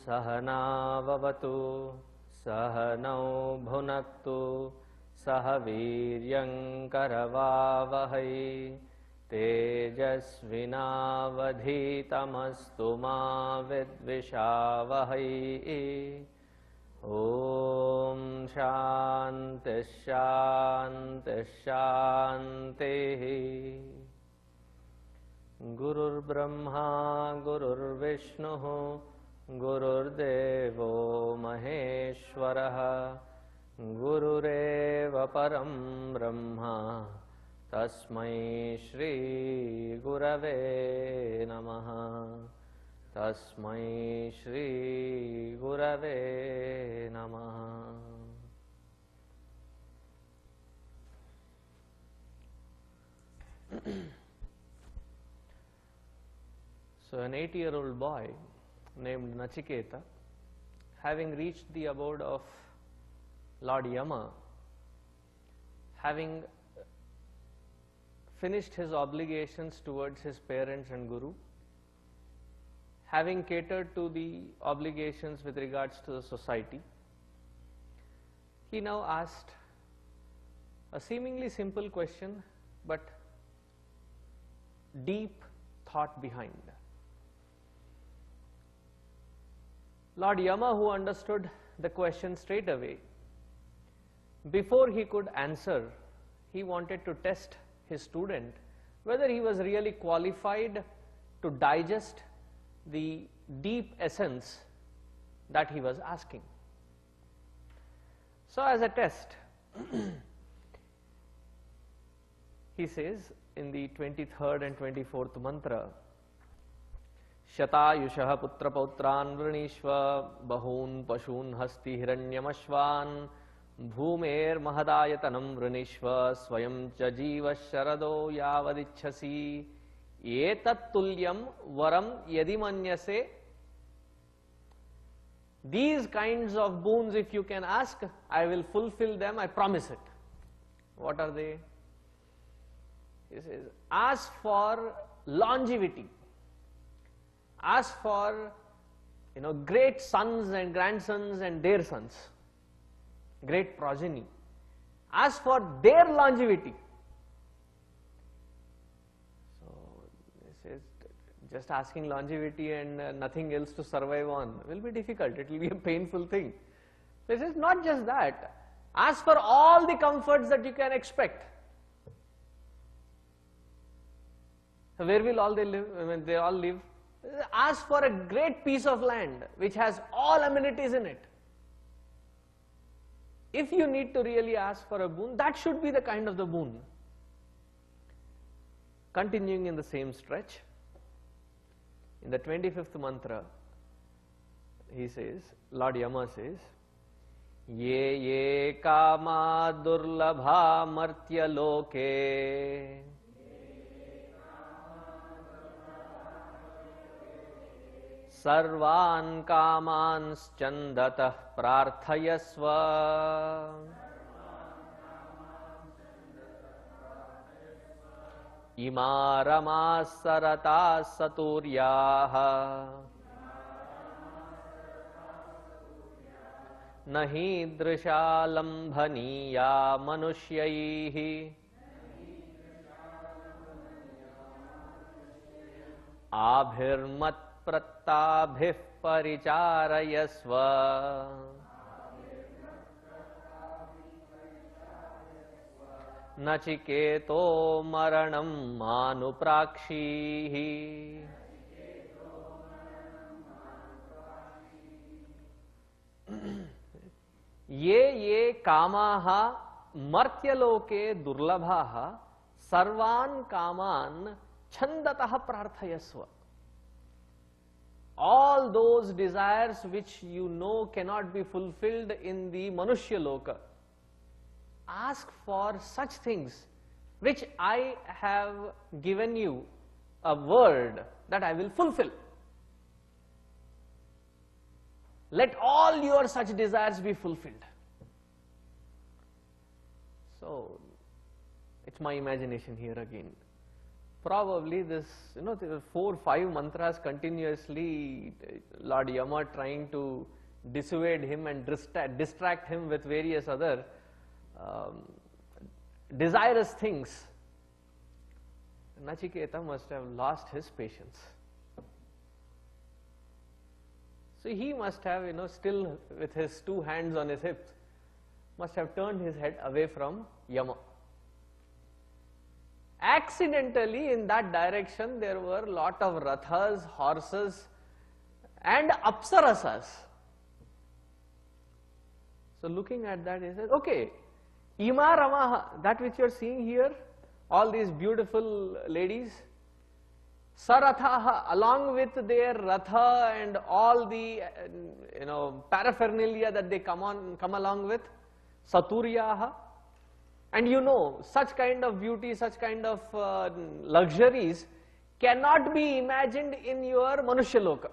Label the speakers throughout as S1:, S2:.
S1: सहनाववतु सहनौ भुनक्तु सह वीर्यङ्करवावहै तेजस्विनावधीतमस्तु मा विद्विषावहै। ॐ शान्ति शान्ति शान्तिः। गुरुर्ब्रह्मा गुरुर्विष्णुः गुरुर्देवो महेश्वरः गुरुरेव परं ब्रह्म तस्मै श्री गुरवे नमः। तस्मै श्री गुरवे नमः। So an 8-year-old boy named Nachiketa, having reached the abode of Lord Yama, having finished his obligations towards his parents and Guru, having catered to the obligations with regards to the society, he now asked a seemingly simple question, but deep thought behind. Lord Yama, who understood the question straight away, before he could answer, he wanted to test his student whether he was really qualified to digest the deep essence that he was asking. So as a test, he says in the 23rd and 24th mantra, Shatayushah putra pautran vrinishva bahun pashun hasti hiranyamashvan bhumer mahadayatanam vrinishva swayam cha jiva sharado yavadichhasi etat tulyam varam yadimanyase. These kinds of boons, if you can ask, I will fulfill them, I promise it. What are they? He says, ask for longevity. Ask for, great sons and grandsons and their sons, great progeny. Ask for their longevity. So this is just asking longevity and nothing else to survive on will be difficult. It will be a painful thing. This is not just that. Ask for all the comforts that you can expect. So where will all they live? I mean, they all live. Ask for a great piece of land which has all amenities in it. If you need to really ask for a boon, that should be the kind of the boon. Continuing in the same stretch, in the 25th mantra, he says, Lord Yama says, Ye ye kama durlabha martya loke Sarvan kamans chandatah prarthayasva Imarama sarata saturyaha Nahi drishalambhaniya manushyaih Abhirmat Prattabhih paricharayasva Nachiketo maranam manuprakshihi. Ye kamaha martyaloke durlabhaha sarvan kaman chandatah prarthayasva. All those desires which you know cannot be fulfilled in the Manushya Loka, ask for such things which I have given you a word that I will fulfill. Let all your such desires be fulfilled. So, it's my imagination here again. Probably this, there are 4-5 mantras continuously, Lord Yama trying to dissuade him and distract him with various other desirous things. Nachiketa must have lost his patience. So he must have, still with his 2 hands on his hips, must have turned his head away from Yama. Accidentally in that direction there were lot of rathas, horses and apsarasas. So looking at that, he says, okay, Ima Ramaha, that which you are seeing here, all these beautiful ladies, Sarathaha, along with their ratha and all the paraphernalia that they come along with, Saturyaha, and such kind of beauty, such kind of luxuries cannot be imagined in your Manushya-loka.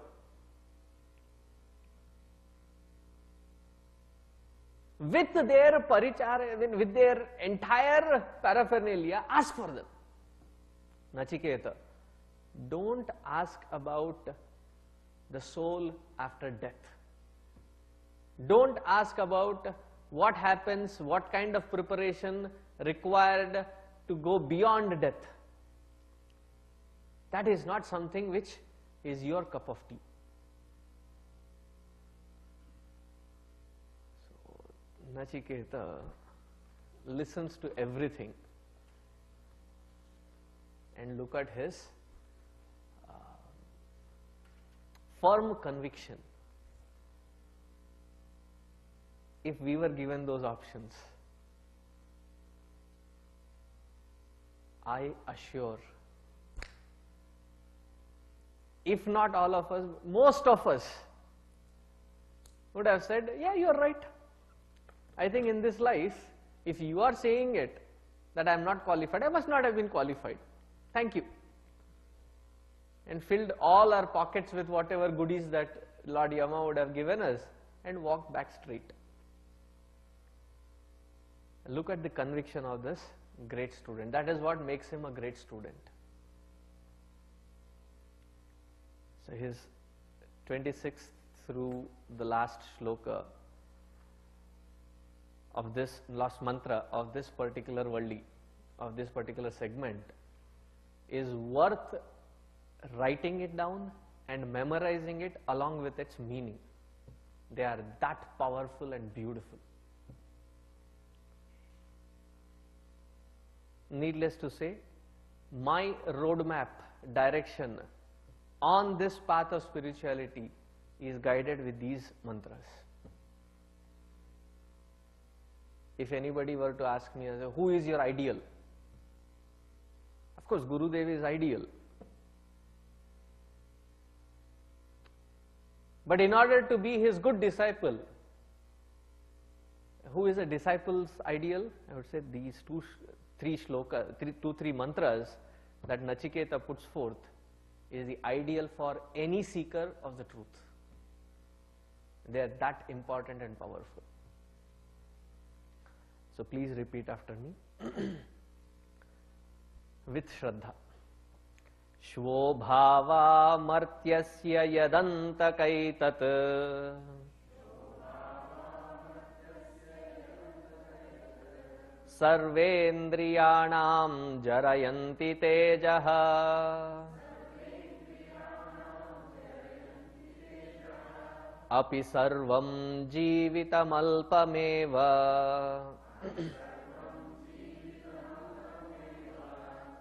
S1: With their parichara, with their entire paraphernalia, ask for them. Nachiketa, don't ask about the soul after death. Don't ask about what happens, what kind of preparation required to go beyond death. That is not something which is your cup of tea. So, Nachiketa listens to everything and look at his firm conviction. If we were given those options, I assure, if not all of us, most of us would have said, yeah, you are right. I think in this life, if you are saying it, that I am not qualified, I must not have been qualified. Thank you. And filled all our pockets with whatever goodies that Lord Yama would have given us and walked back straight. Look at the conviction of this great student. That is what makes him a great student. So his 26th through the last shloka of this last mantra of this particular valli, of this particular segment, is worth writing it down and memorizing it along with its meaning. They are that powerful and beautiful. Needless to say, my roadmap, direction on this path of spirituality is guided with these mantras. If anybody were to ask me, who is your ideal? Of course, Gurudev is ideal. But in order to be his good disciple, who is a disciple's ideal? I would say these two, three mantras that Nachiketa puts forth is the ideal for any seeker of the truth. They are that important and powerful. So please repeat after me with Shraddha. Shvobhava martyasya yadantakaitat sarvendriyanam jarayanti tejaha api sarvam jivitam alpameva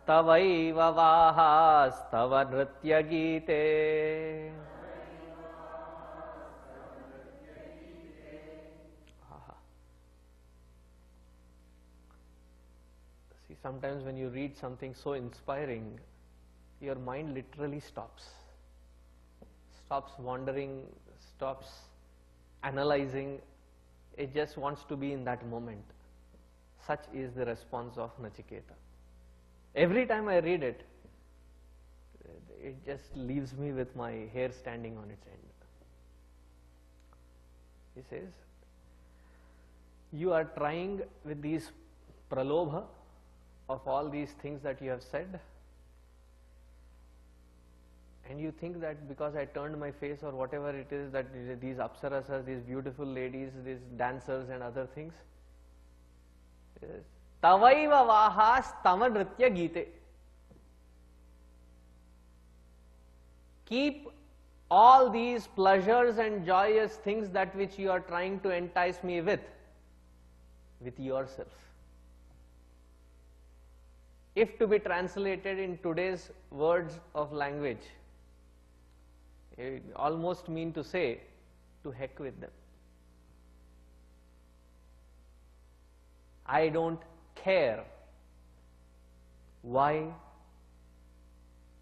S1: tavaiva vahas tava nritya gite. See, sometimes when you read something so inspiring, your mind literally stops wandering, stops analyzing. It just wants to be in that moment. Such is the response of Nachiketa. Every time I read it, it just leaves me with my hair standing on its end. He says, you are trying with these pralobha of all these things that you have said And you think that because I turned my face or whatever it is, that these apsarasas, these beautiful ladies, these dancers and other things. Tavaiva vahas tava nritya gite. Keep all these pleasures and joyous things that which you are trying to entice me with yourself. If to be translated in today's words of language, it almost mean to say, to heck with them. I don't care. Why?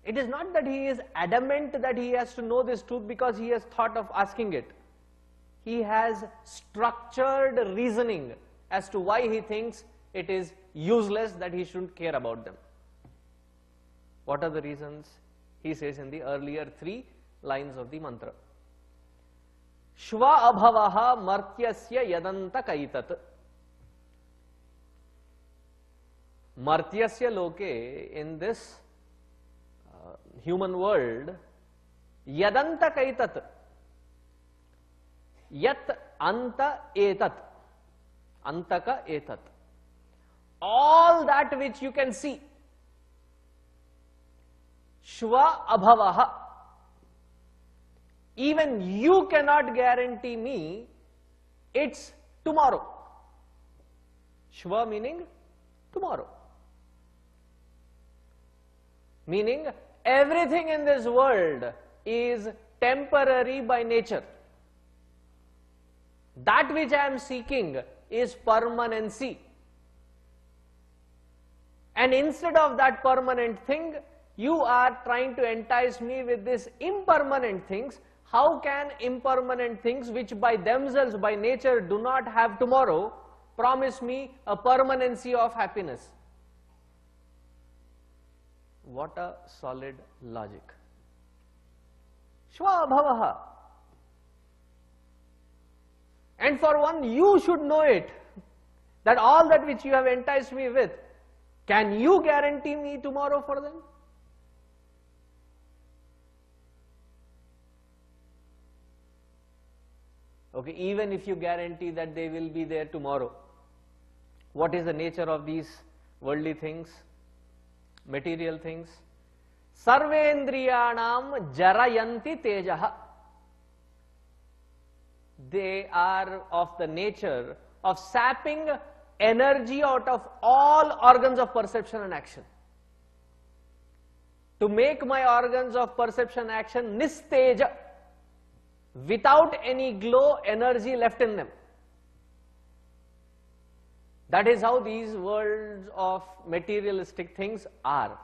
S1: It is not that he is adamant that he has to know this truth because he has thought of asking it. He has structured reasoning as to why he thinks it is useless, that he shouldn't care about them. What are the reasons? He says in the earlier 3 lines of the mantra. Shva abhavaha martyasya yadanta kaitat. Martyasya loke, in this human world, yadanta kaitat. Yat anta etat. Antaka etat. All that which you can see. Shva abhavaha. Even you cannot guarantee me it's tomorrow. Shva meaning tomorrow. Meaning everything in this world is temporary by nature. That which I am seeking is permanency. And instead of that permanent thing, you are trying to entice me with this impermanent things. How can impermanent things, which by themselves, by nature, do not have tomorrow, promise me a permanency of happiness? What a solid logic. Shva bhavaha. And for one, you should know it, that all that which you have enticed me with, can you guarantee me tomorrow for them? Okay, even if you guarantee that they will be there tomorrow, what is the nature of these worldly things, material things? Sarvendriyanam jarayanti tejaha. They are of the nature of sapping energy out of all organs of perception and action. To make my organs of perception and action nisteja, without any glow, energy left in them. That is how these worlds of materialistic things are.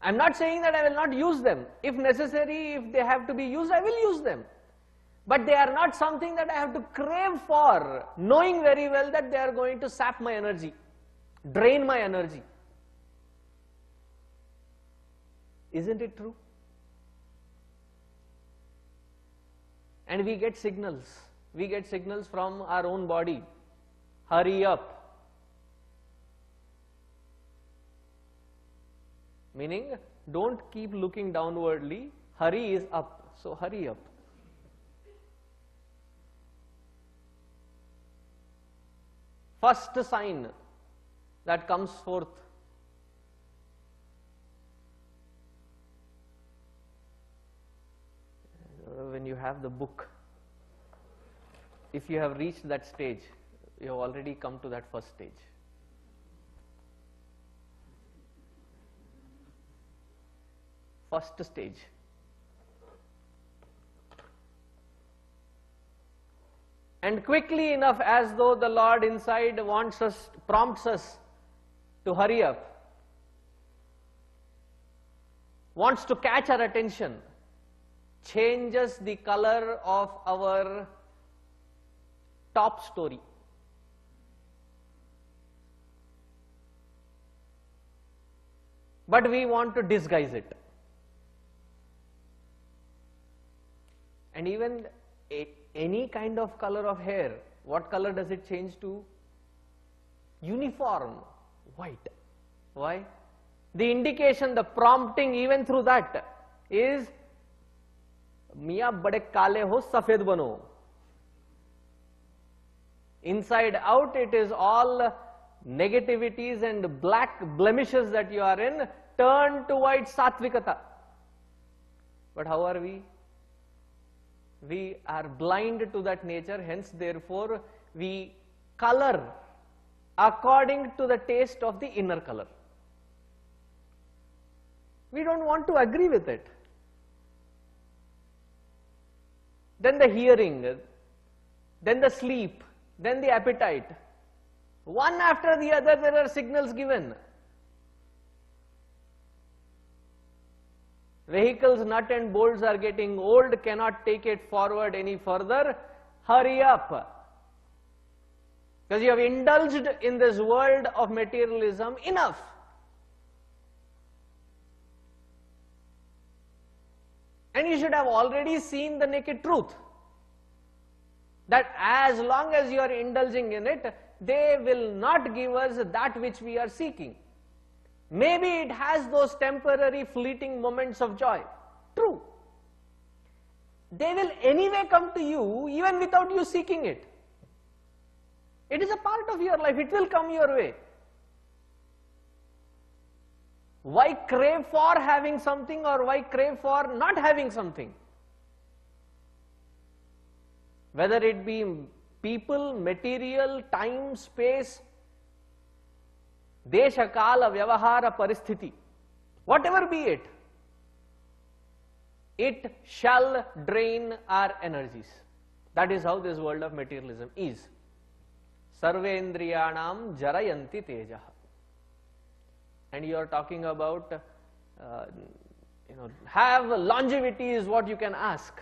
S1: I am not saying that I will not use them. If necessary, if they have to be used, I will use them. But they are not something that I have to crave for, knowing very well that they are going to sap my energy, drain my energy. Isn't it true? And we get signals. We get signals from our own body. Hurry up. Meaning, don't keep looking downwardly. Hurry is up. So hurry up. First sign that comes forth. When you have the book, if you have reached that stage, you have already come to that first stage. First stage. And quickly enough, as though the Lord inside wants us, prompts us to hurry up, wants to catch our attention, changes the color of our top story. But we want to disguise it. And even any kind of color of hair, what color does it change to? Uniform, white. Why? The indication, the prompting even through that is, Miya bade kale ho, safed bano. Inside out it is all negativities and black blemishes that you are in, turn towards Satvikata. But how are we? We are blind to that nature, hence therefore we color according to the taste of the inner color. We don't want to agree with it. Then the hearing, then the sleep, then the appetite. One after the other there are signals given. Vehicles nut and bolts are getting old, cannot take it forward any further. Hurry up. Because you have indulged in this world of materialism enough. And you should have already seen the naked truth. That as long as you are indulging in it, they will not give us that which we are seeking. Maybe it has those temporary fleeting moments of joy. True. They will anyway come to you even without you seeking it. It is a part of your life. It will come your way. Why crave for having something or why crave for not having something? Whether it be people, material, time, space, desha, kala, vyavahara, paristhiti, whatever be it, it shall drain our energies. That is how this world of materialism is. Sarvendriyanam jarayanti tejaha. And you are talking about, have longevity is what you can ask.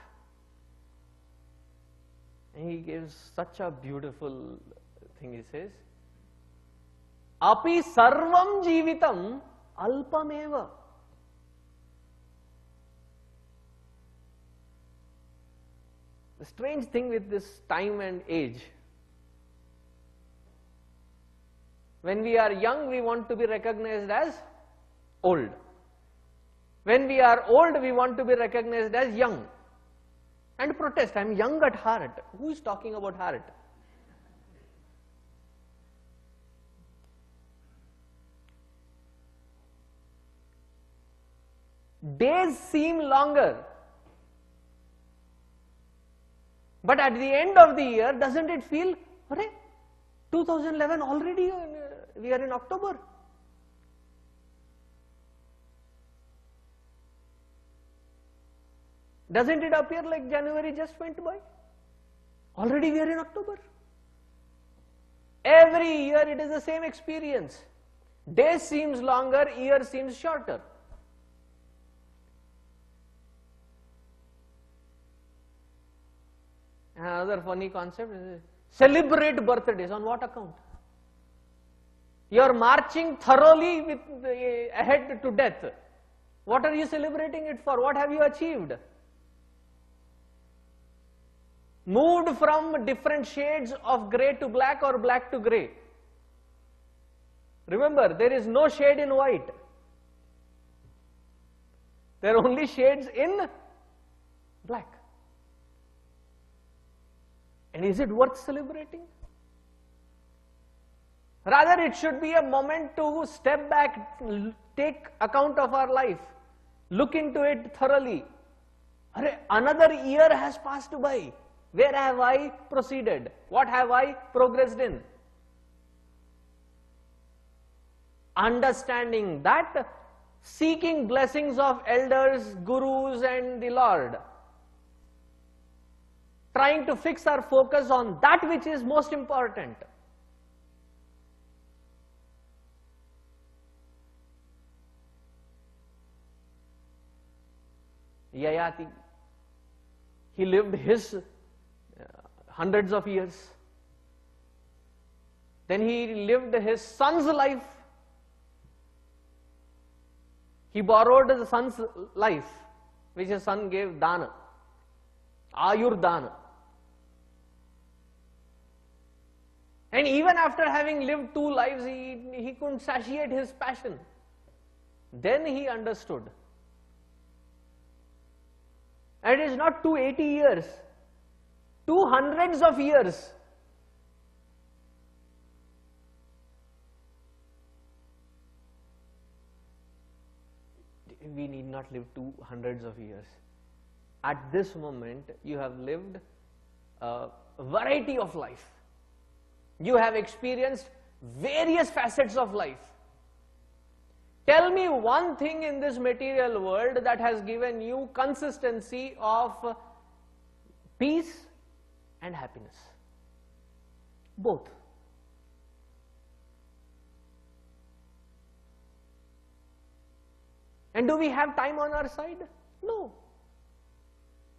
S1: And he gives such a beautiful thing. He says, Api sarvam jivitam alpameva. The strange thing with this time and age, when we are young, we want to be recognized as old. When we are old, we want to be recognized as young. And protest, I am young at heart. Who is talking about heart? Days seem longer. But at the end of the year, doesn't it feel, 2011 already, we are in October. Doesn't it appear like January just went by? Already we are in October. Every year it is the same experience. Day seems longer, year seems shorter. Another funny concept is celebrate birthdays. On what account? You are marching thoroughly ahead to death. What are you celebrating it for? What have you achieved? Moved from different shades of grey to black or black to grey. Remember, there is no shade in white. There are only shades in black. And is it worth celebrating? Rather, it should be a moment to step back, take account of our life, look into it thoroughly. Another year has passed by. Where have I proceeded? What have I progressed in? Understanding that, seeking blessings of elders, gurus and the Lord. Trying to fix our focus on that which is most important. Yayati, he lived his hundreds of years. Then he lived his son's life. He borrowed the son's life, which his son gave dana, ayur dana. And even after having lived two lives, he couldn't satiate his passion. Then he understood. And it is not 280 years, 200s of years. We need not live 200s of years. At this moment, you have lived a variety of life. You have experienced various facets of life. Tell me one thing in this material world that has given you consistency of peace and happiness. Both. And do we have time on our side? No.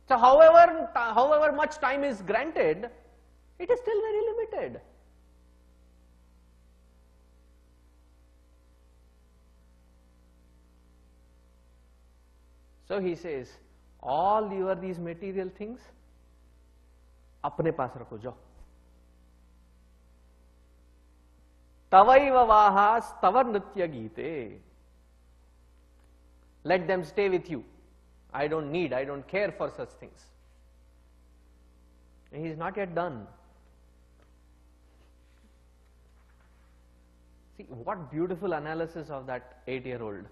S1: So however much time is granted, it is still very limited. So he says, all these material things, apne paas rakho jao. Tavaiva vahas tava nritya gite. Let them stay with you. I don't care for such things. And he is not yet done. See, what beautiful analysis of that 8-year-old.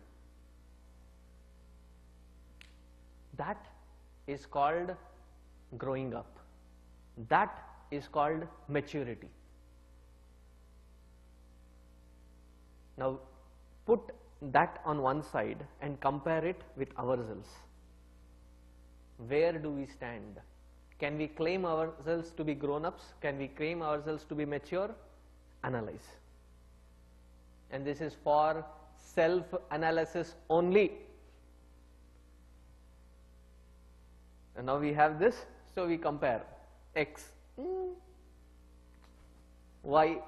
S1: That is called growing up. That is called maturity. Now, put that on one side and compare it with ourselves. Where do we stand? Can we claim ourselves to be grown-ups? Can we claim ourselves to be mature? Analyze. And this is for self-analysis only. And now we have this, so we compare X, Y.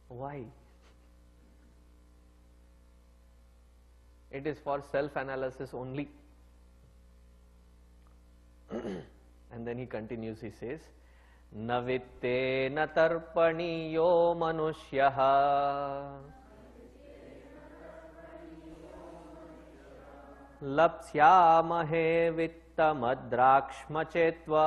S1: Why? It is for self-analysis only. And then he continues, he says, Navitte natarpaniyo manushyaha lapsyamahe vittamadrakshmachetva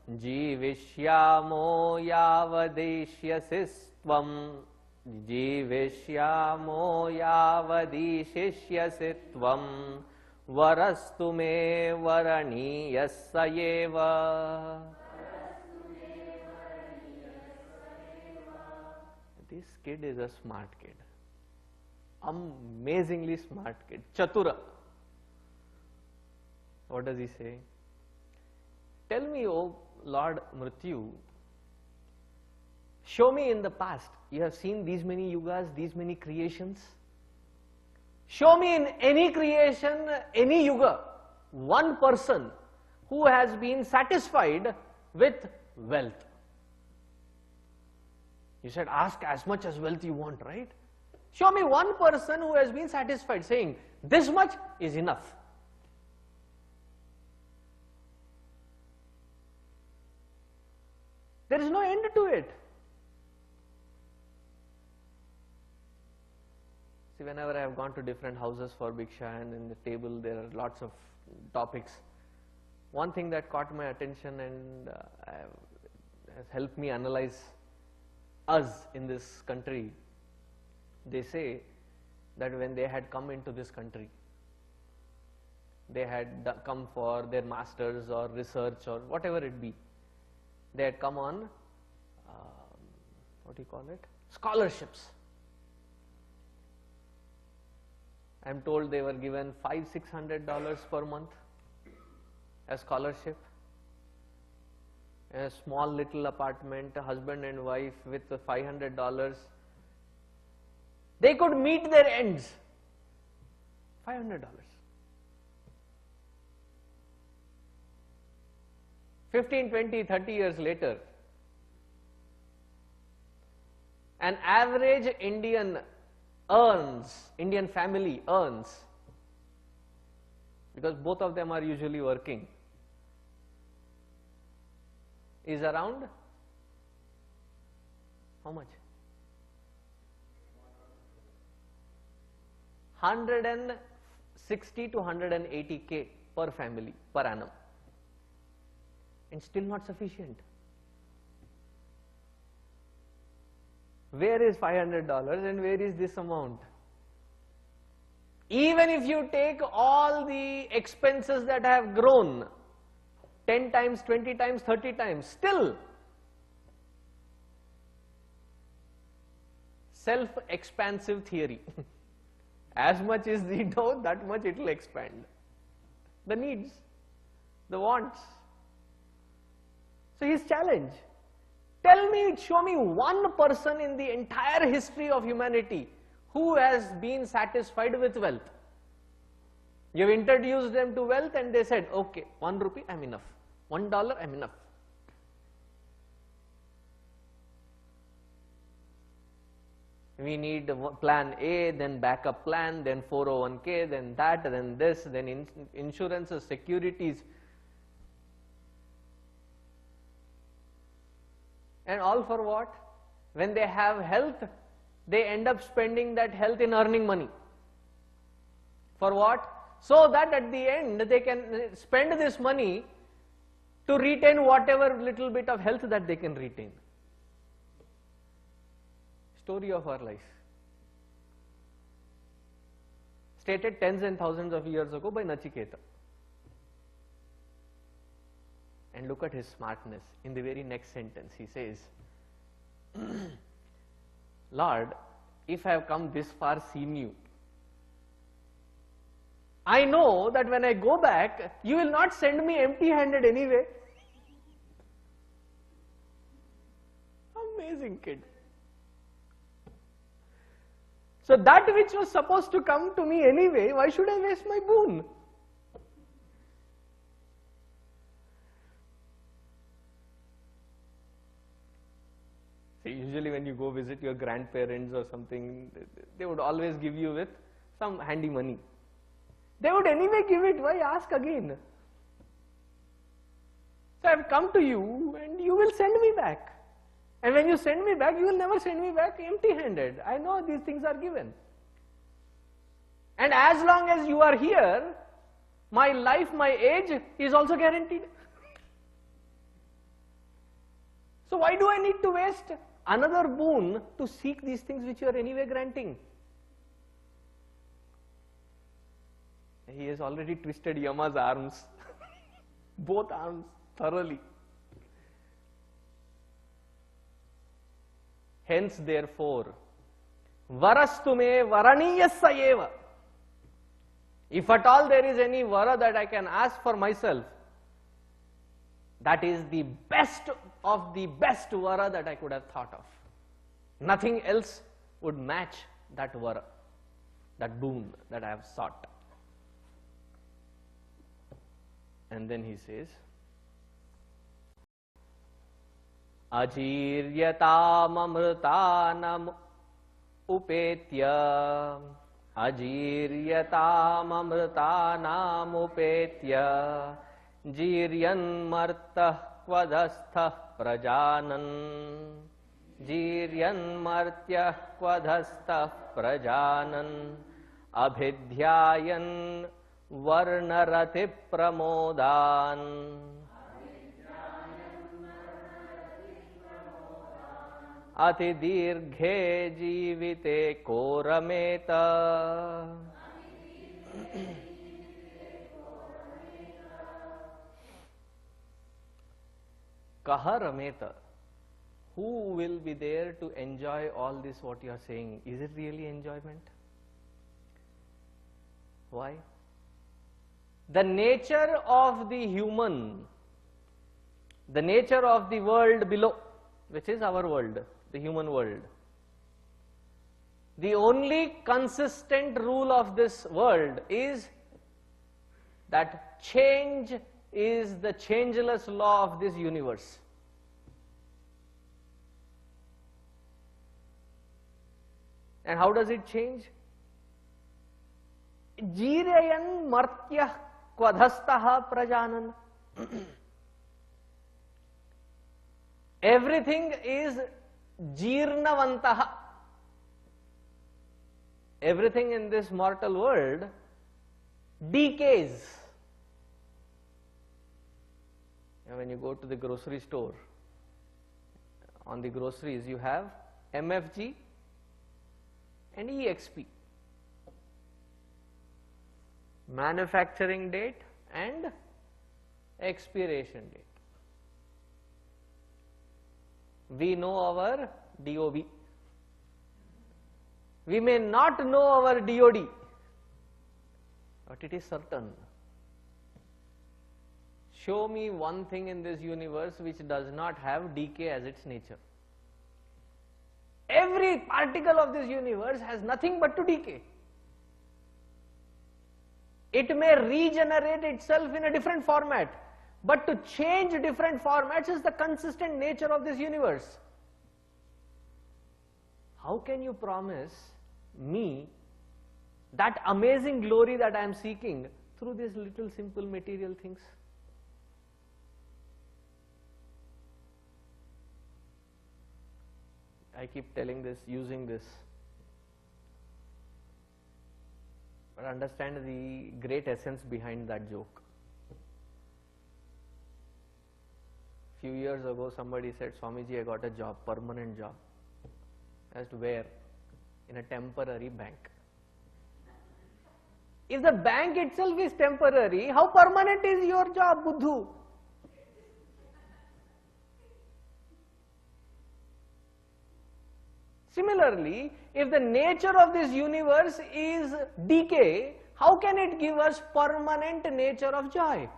S1: Jivishyamo yavadishyasistvam Jivishyamo yavadishishyasitvam Varastu me varaniyasayeva. This kid is a smart kid. Amazingly smart kid. Chatura. What does he say? Tell me, O Lord Mrityu, show me in the past. You have seen these many yugas, these many creations. Show me in any creation, any yuga, one person who has been satisfied with wealth. You said, ask as much as wealth you want, right? Show me one person who has been satisfied, saying, this much is enough. There is no end to it. See, whenever I have gone to different houses for Bhiksha and in the table there are lots of topics, one thing that caught my attention and has helped me analyze us in this country, they say that when they had come into this country, they had come for their masters or research or whatever it be. They had come on, what do you call it? Scholarships. I am told they were given $500-600 per month as scholarship. A small little apartment, a husband and wife with $500. They could meet their ends. $500. 15, 20, 30 years later, an average Indian family earns, because both of them are usually working, is around how much? 160 to 180K per family per annum, and still not sufficient. Where is $500 and where is this amount? Even if you take all the expenses that have grown 10 times, 20 times, 30 times, still self-expansive theory. As much is the dough, that much it will expand. The needs, the wants. So his challenge, tell me, show me one person in the entire history of humanity who has been satisfied with wealth. You've introduced them to wealth and they said, okay, 1 rupee, I'm enough. $1, I'm enough. We need plan A, then backup plan, then 401k, then that, then this, then insurances, securities. And all for what? When they have health, they end up spending that health in earning money. For what? So that at the end they can spend this money to retain whatever little bit of health that they can retain. Story of our life. Stated tens and thousands of years ago by Nachiketa. And look at his smartness. In the very next sentence he says, Lord, if I have come this far seen you, I know that when I go back, you will not send me empty-handed anyway. Amazing kid. So that which was supposed to come to me anyway, why should I waste my boon? See, usually when you go visit your grandparents or something, they would always give you with some handy money. They would anyway give it, why ask again? So I have come to you and you will send me back. And when you send me back, you will never send me back empty-handed. I know these things are given. And as long as you are here, my life, my age is also guaranteed. So why do I need to waste another boon to seek these things which you are anyway granting? He has already twisted Yama's arms, both arms thoroughly. Hence, therefore, varastu me varaniyassa eva. If at all there is any vara that I can ask for myself, that is the best of the best vara that I could have thought of. Nothing else would match that vara, that boon that I have sought. And then he says, Ajiryatam amrutanam upetya, Ajiryatam amrutanam upetya, Jiryan martah kvadhastha prajanan, Jiryan martyah kvadhastha prajanan, Abhidhyayan varnarati pramodan, Ati dirghe jivite korameta. Kaha rameta. Who will be there to enjoy all this what you are saying? Is it really enjoyment? Why? The nature of the human, the nature of the world below, which is our world, the human world. The only consistent rule of this world is that change is the changeless law of this universe. And how does it change? Jirayan martyah kvadhastaha prajanan. Everything is jirnavantaha. Everything in this mortal world decays. And when you go to the grocery store, on the groceries you have MFG and EXP, manufacturing date and expiration date. We know our DOB. We may not know our DOD, but it is certain. Show me one thing in this universe which does not have decay as its nature. Every particle of this universe has nothing but to decay. It may regenerate itself in a different format, but to change different formats is the consistent nature of this universe. How can you promise me that amazing glory that I am seeking through these little simple material things? I keep telling this, using this, but understand the great essence behind that joke. Few years ago somebody said, Swamiji, I got a job, permanent job. As to where? In a temporary bank. If the bank itself is temporary, how permanent is your job, Buddhu? Similarly, if the nature of this universe is decay, how can it give us permanent nature of joy?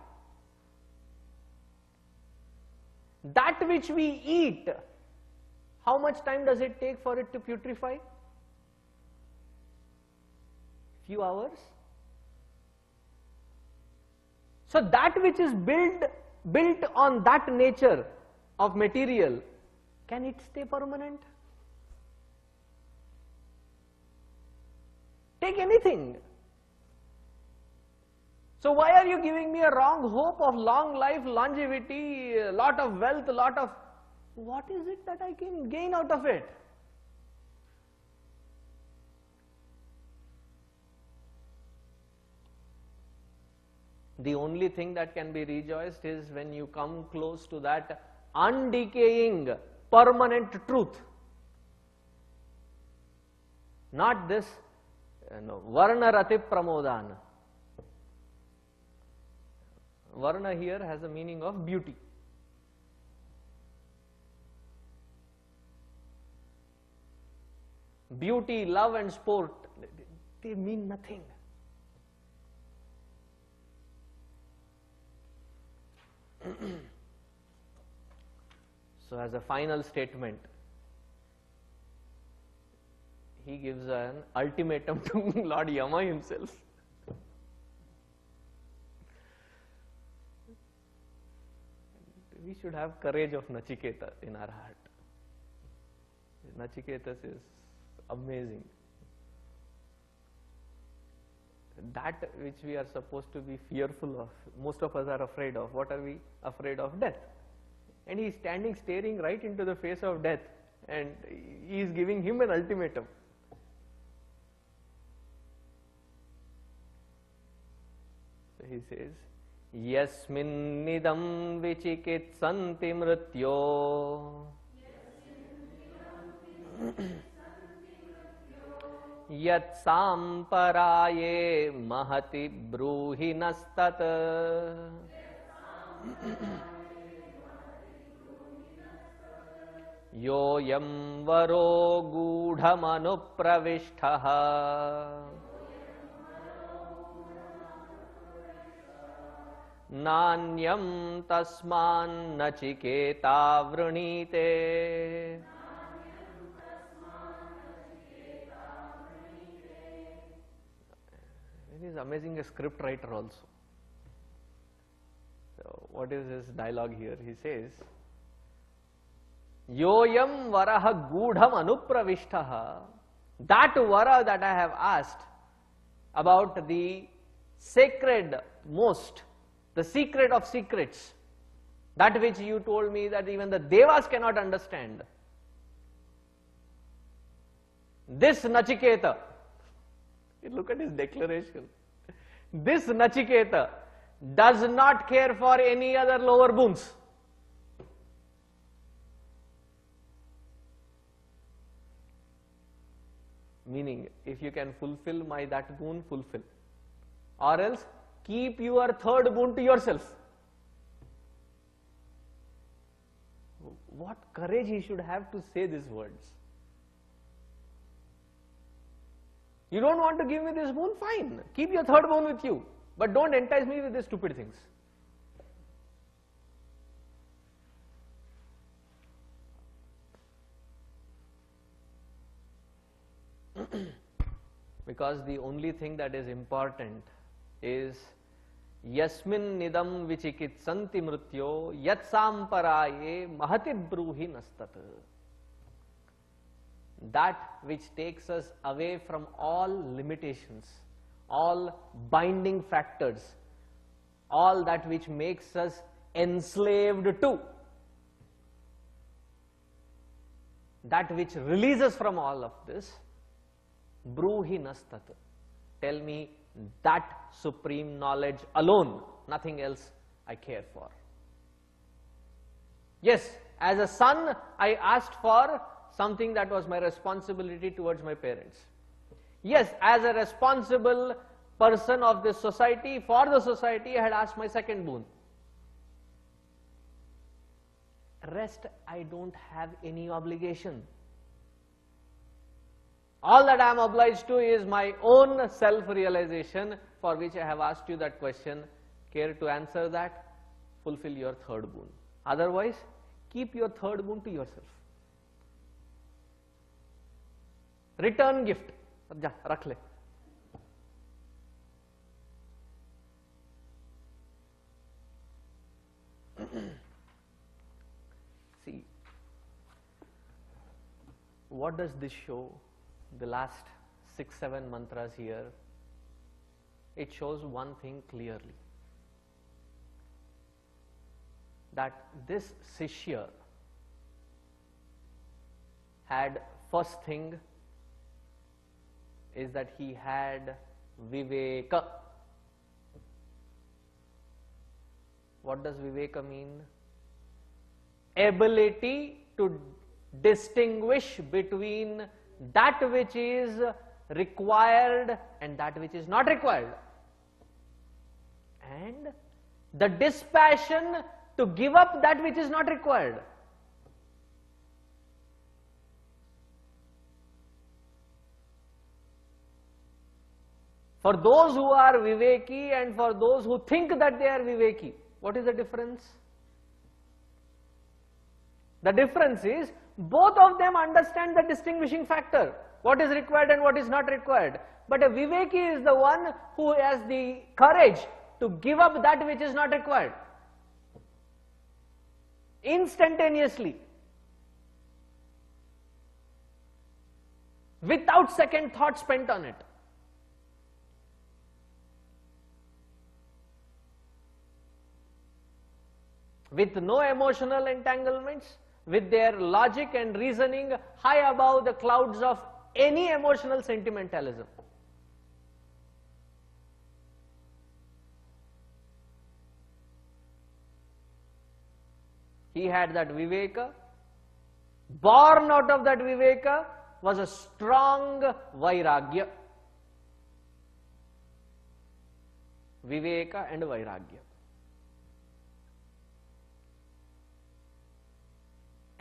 S1: That which we eat, how much time does it take for it to putrefy? Few hours. So that which is built on that nature of material, can it stay permanent? Take anything. So why are you giving me a wrong hope of long life, longevity, a lot of wealth, what is it that I can gain out of it? The only thing that can be rejoiced is when you come close to that undecaying, permanent truth. Not this Varna Rati Pramodana. Varna here has a meaning of beauty. Beauty, love and sport, they mean nothing. So as a final statement, he gives an ultimatum to Lord Yama himself. We should have courage of Nachiketa in our heart. Nachiketa is amazing. That which we are supposed to be fearful of, most of us are afraid of. What are we afraid of? Death. And he is standing staring right into the face of death, and he is giving him an ultimatum. So he says, Yasminnidam vichikitsanti mrityo Yat samparaye mahati bruhi nastat Yoyam varo gudhamanupravishtaha Nanyam tasman nachiketa vrinite. He is amazing a script writer also. So what is his dialogue here? He says, Yoyam varaha gudham anupravishtaha. That vara that I have asked about the sacred most, the secret of secrets, That which you told me that even the devas cannot understand. This Nachiketa, look at his declaration. This Nachiketa does not care for any other lower boons. Meaning, if you can fulfill my that boon, fulfill. Or else, keep your third boon to yourself. What courage he should have to say these words. You don't want to give me this boon? Fine. Keep your third boon with you. But don't entice me with these stupid things. Because the only thing that is important is Yasmin nidam vichikitsanti mrityo yat samparaye mahati bruhi nastat. That which takes us away from all limitations, all binding factors, all that which makes us enslaved to, that which releases from all of this, bruhi nastat. Tell me that supreme knowledge alone, nothing else I care for. Yes, as a son, I asked for something that was my responsibility towards my parents. Yes, as a responsible person of this society, for the society, I had asked my second boon. Rest, I don't have any obligation. All that I am obliged to is my own self-realization, for which I have asked you that question. Care to answer that? Fulfill your third boon. Otherwise, keep your third boon to yourself. Return gift. Ja, rakh le. See, what does this show? The last 6-7 mantras here, it shows one thing clearly, that this Sishya had, first thing is that he had Viveka. What does Viveka mean? Ability to distinguish between that which is required and that which is not required, and the dispassion to give up that which is not required. For those who are Viveki and for those who think that they are Viveki, what is the difference? The difference is, both of them understand the distinguishing factor, what is required and what is not required. But a Viveki is the one who has the courage to give up that which is not required. Instantaneously. Without second thought spent on it. With no emotional entanglements, with their logic and reasoning high above the clouds of any emotional sentimentalism. He had that Viveka. Born out of that Viveka was a strong Vairagya. Viveka and Vairagya.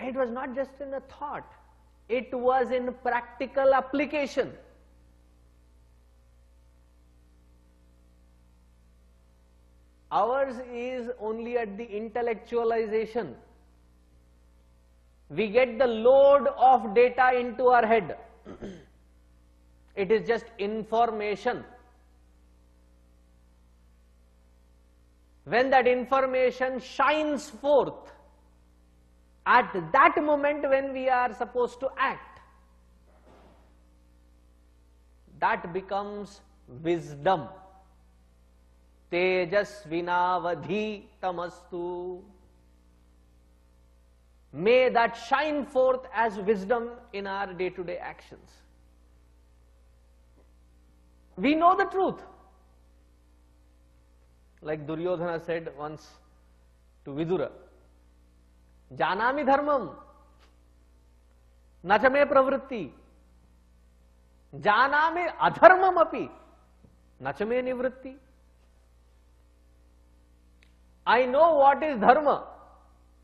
S1: It was not just in a thought, it was in practical application. Ours is only at the intellectualization. We get the load of data into our head. It is just information. When that information shines forth, at that moment when we are supposed to act, that becomes wisdom. Tejasvinavadhi tamastu. May that shine forth as wisdom in our day-to-day actions. We know the truth. Like Duryodhana said once to Vidura, Janami dharmam, na cha me pravritti, janami adharmam api, na cha me nivritti. I know what is dharma,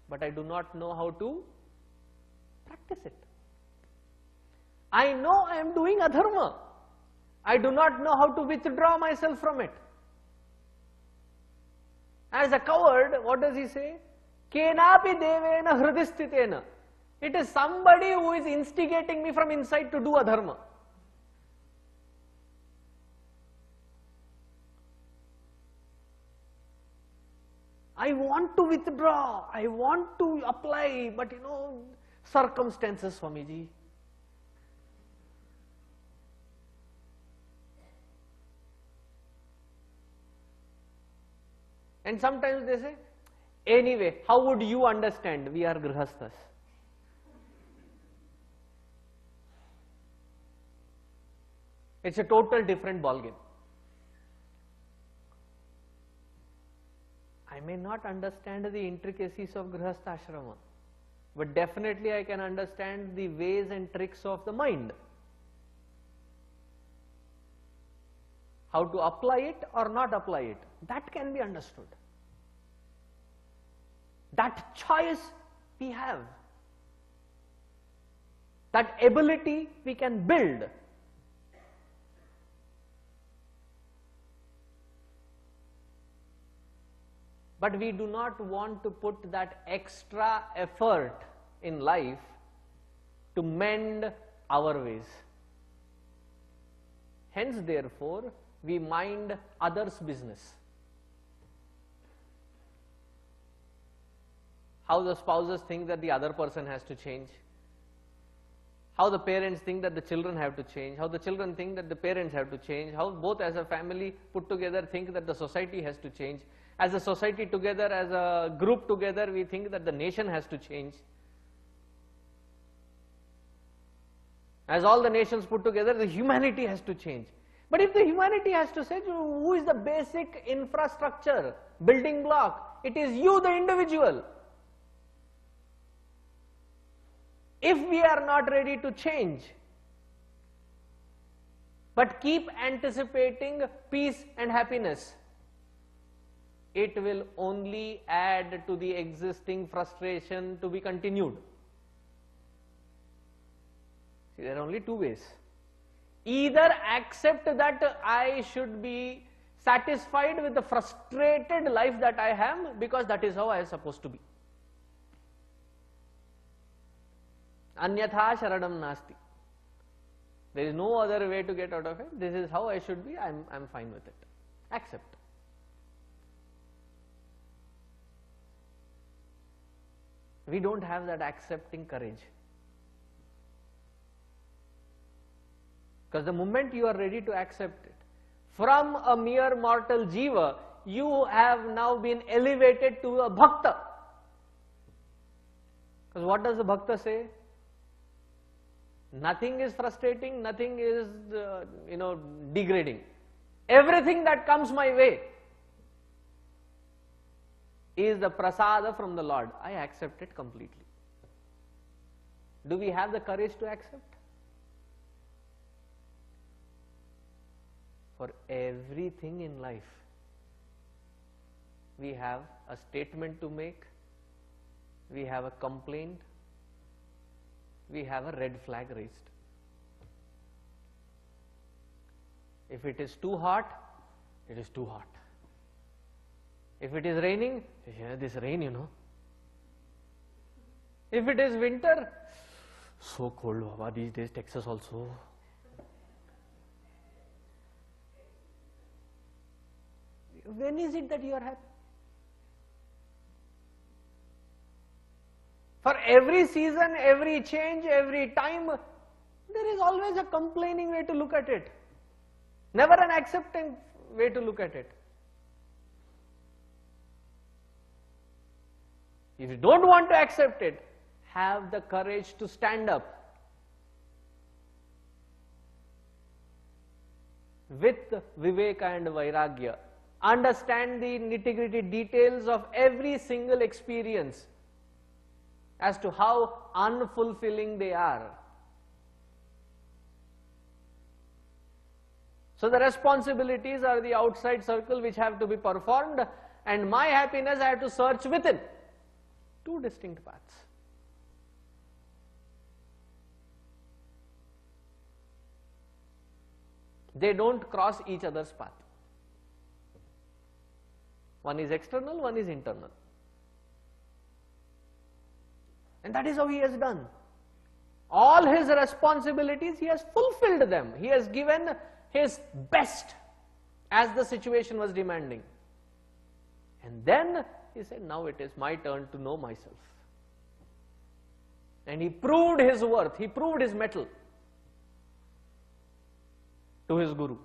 S1: but I do not know how to practice it. I know I am doing adharma. I do not know how to withdraw myself from it. As a coward, what does he say? Kenapi devena hridistitena. It is somebody who is instigating me from inside to do adharma. I want to withdraw, I want to apply, but circumstances, Swamiji. And sometimes they say, anyway, how would you understand? We are grihasthas. It's a total different ballgame. I may not understand the intricacies of grihastha ashrama, but definitely I can understand the ways and tricks of the mind. How to apply it or not apply it, that can be understood. That choice we have. That ability we can build. But we do not want to put that extra effort in life to mend our ways. Hence, therefore, we mind others' business. How the spouses think that the other person has to change. How the parents think that the children have to change. How the children think that the parents have to change. How both as a family put together think that the society has to change. As a society together, as a group together, we think that the nation has to change. As all the nations put together, the humanity has to change. But if the humanity has to say, who is the basic infrastructure, building block? It is you, the individual. If we are not ready to change, but keep anticipating peace and happiness, it will only add to the existing frustration to be continued. See, there are only two ways. Either accept that I should be satisfied with the frustrated life that I have because that is how I am supposed to be. Anyatha sharanam nasti. There is no other way to get out of it. This is how I should be. I'm fine with it. Accept. We don't have that accepting courage. Because the moment you are ready to accept it, from a mere mortal jiva, you have now been elevated to a bhakta. Because what does the bhakta say? Nothing is frustrating, nothing is, degrading. Everything that comes my way is the prasada from the Lord. I accept it completely. Do we have the courage to accept? For everything in life, we have a statement to make, we have a complaint, we have a red flag raised. If it is too hot, it is too hot. If it is raining, yeah, this rain, If it is winter, so cold, Baba, these days, Texas also. When is it that you are happy? For every season, every change, every time, there is always a complaining way to look at it. Never an accepting way to look at it. If you don't want to accept it, have the courage to stand up with Viveka and Vairagya, understand the nitty-gritty details of every single experience as to how unfulfilling they are. So the responsibilities are the outside circle which have to be performed, and my happiness I have to search within. Two distinct paths. They don't cross each other's path. One is external, one is internal. And that is how he has done. All his responsibilities, he has fulfilled them. He has given his best as the situation was demanding. And then he said, now it is my turn to know myself. And he proved his worth, he proved his mettle to his guru.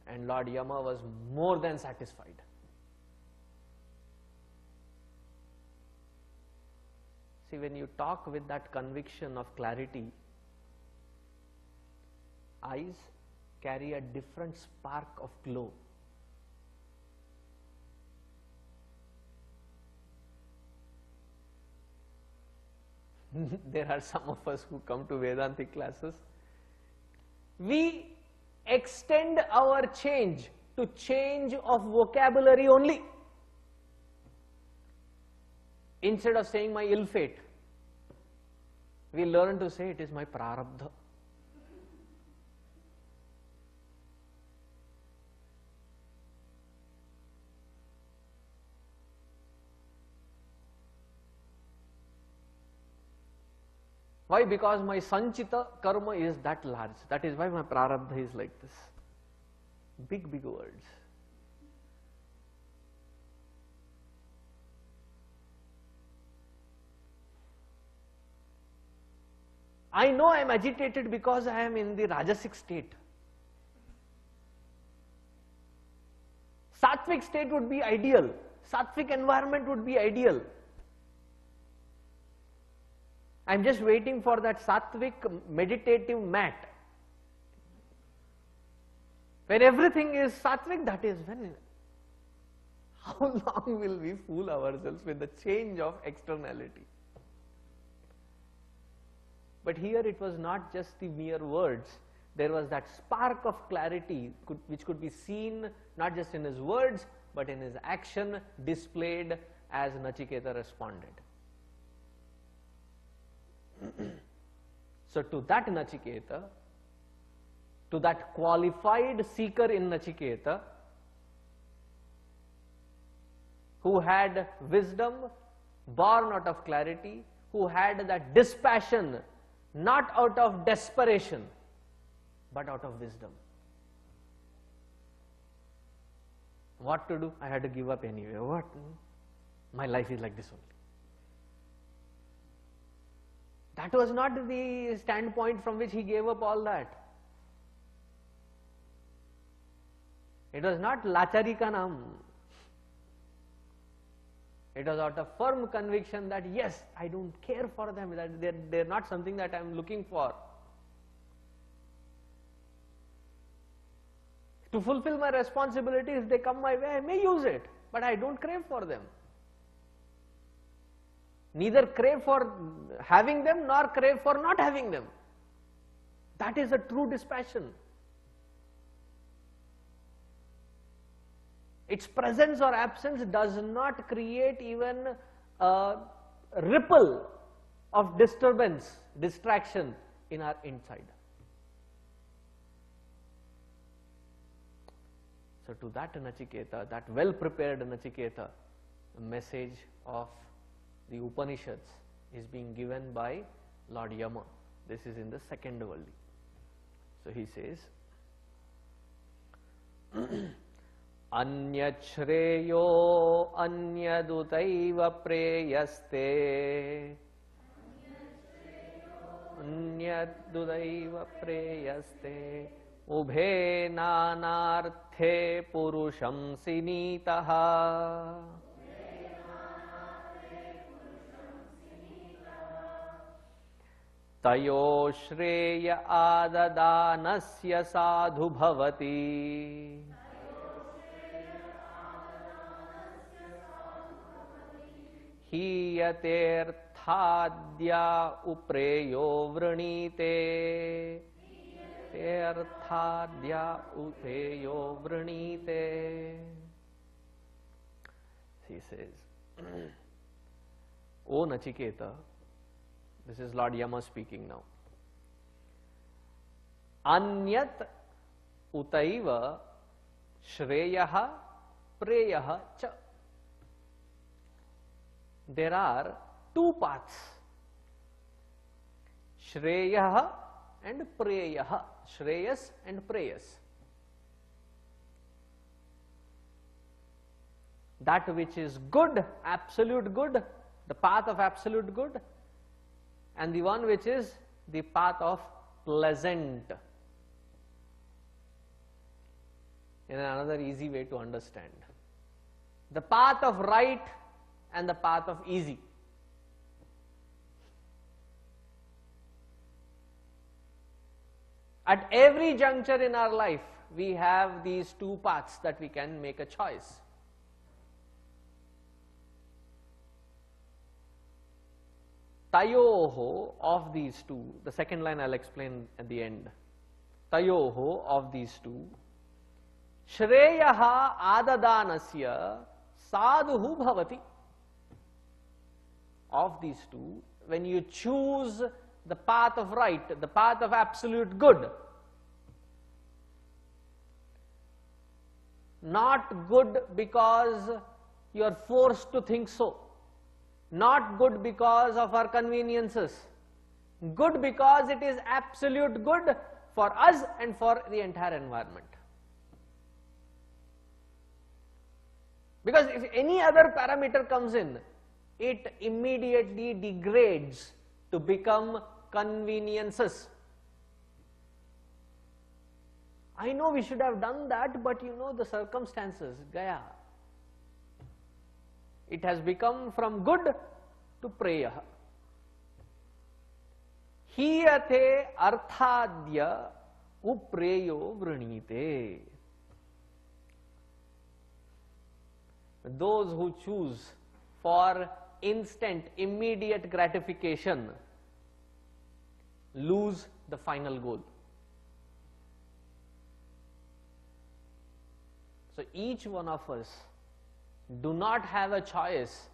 S1: And Lord Yama was more than satisfied. See, when you talk with that conviction of clarity, eyes carry a different spark of glow. There are some of us who come to Vedantic classes. We extend our change to change of vocabulary only. Instead of saying my ill fate, we learn to say it is my prarabdha. Why? Because my sanchita karma is that large. That is why my prarabdha is like this. Big, big words. I know I am agitated because I am in the Rajasic state. Sattvic state would be ideal. Sattvic environment would be ideal. I am just waiting for that sattvic meditative mat. When everything is sattvic, that is when. How long will we fool ourselves with the change of externality? But here it was not just the mere words. There was that spark of clarity which could be seen not just in his words, but in his action displayed as Nachiketa responded. So to that Nachiketa, to that qualified seeker in Nachiketa, who had wisdom born out of clarity, who had that dispassion not out of desperation, but out of wisdom. What to do? I had to give up anyway. What? My life is like this only. That was not the standpoint from which he gave up all that. It was not lacharikanam. It was out of firm conviction that yes, I don't care for them, that they're not something that I'm looking for. To fulfill my responsibility, if they come my way, I may use it, but I don't crave for them. Neither crave for having them, nor crave for not having them. That is a true dispassion. Its presence or absence does not create even a ripple of disturbance, distraction in our inside. So to that Nachiketa, that well-prepared Nachiketa, the message of the Upanishads is being given by Lord Yama. This is in the second Valli. So he says, Anyachreyo anyadutaiva preyaste Anyadutaiva preyaste Ubhe nanarthe purusham sinitaha Tayo shreya adadanasya sadhu bhavati. Hiyaterthadya upreyo vrinite. Terthadya upreyo vrinite. He says, O Nachiketa, this is Lord Yama speaking now. Anyat utaiva shreyaha preyaha cha. There are two paths, shreyaha and preyaha, shreyas and preyas. That which is good, absolute good, the path of absolute good, and the one which is the path of pleasant. In another easy way to understand, the path of right and the path of easy. At every juncture in our life, we have these two paths that we can make a choice. Tayoho of these two, the second line I'll explain at the end. Tayoho of these two, shreyaha adadanasya sadhuhu bhavati. Of these two, when you choose the path of right, the path of absolute good, not good because you are forced to think so, not good because of our conveniences, good because it is absolute good for us and for the entire environment. Because if any other parameter comes in, it immediately degrades to become conveniences. I know we should have done that, but you know the circumstances, gaya. It has become from good to preya. Hiyate arthadya upreyo vrinite. Those who choose for instant, immediate gratification lose the final goal. So each one of us do not have a choice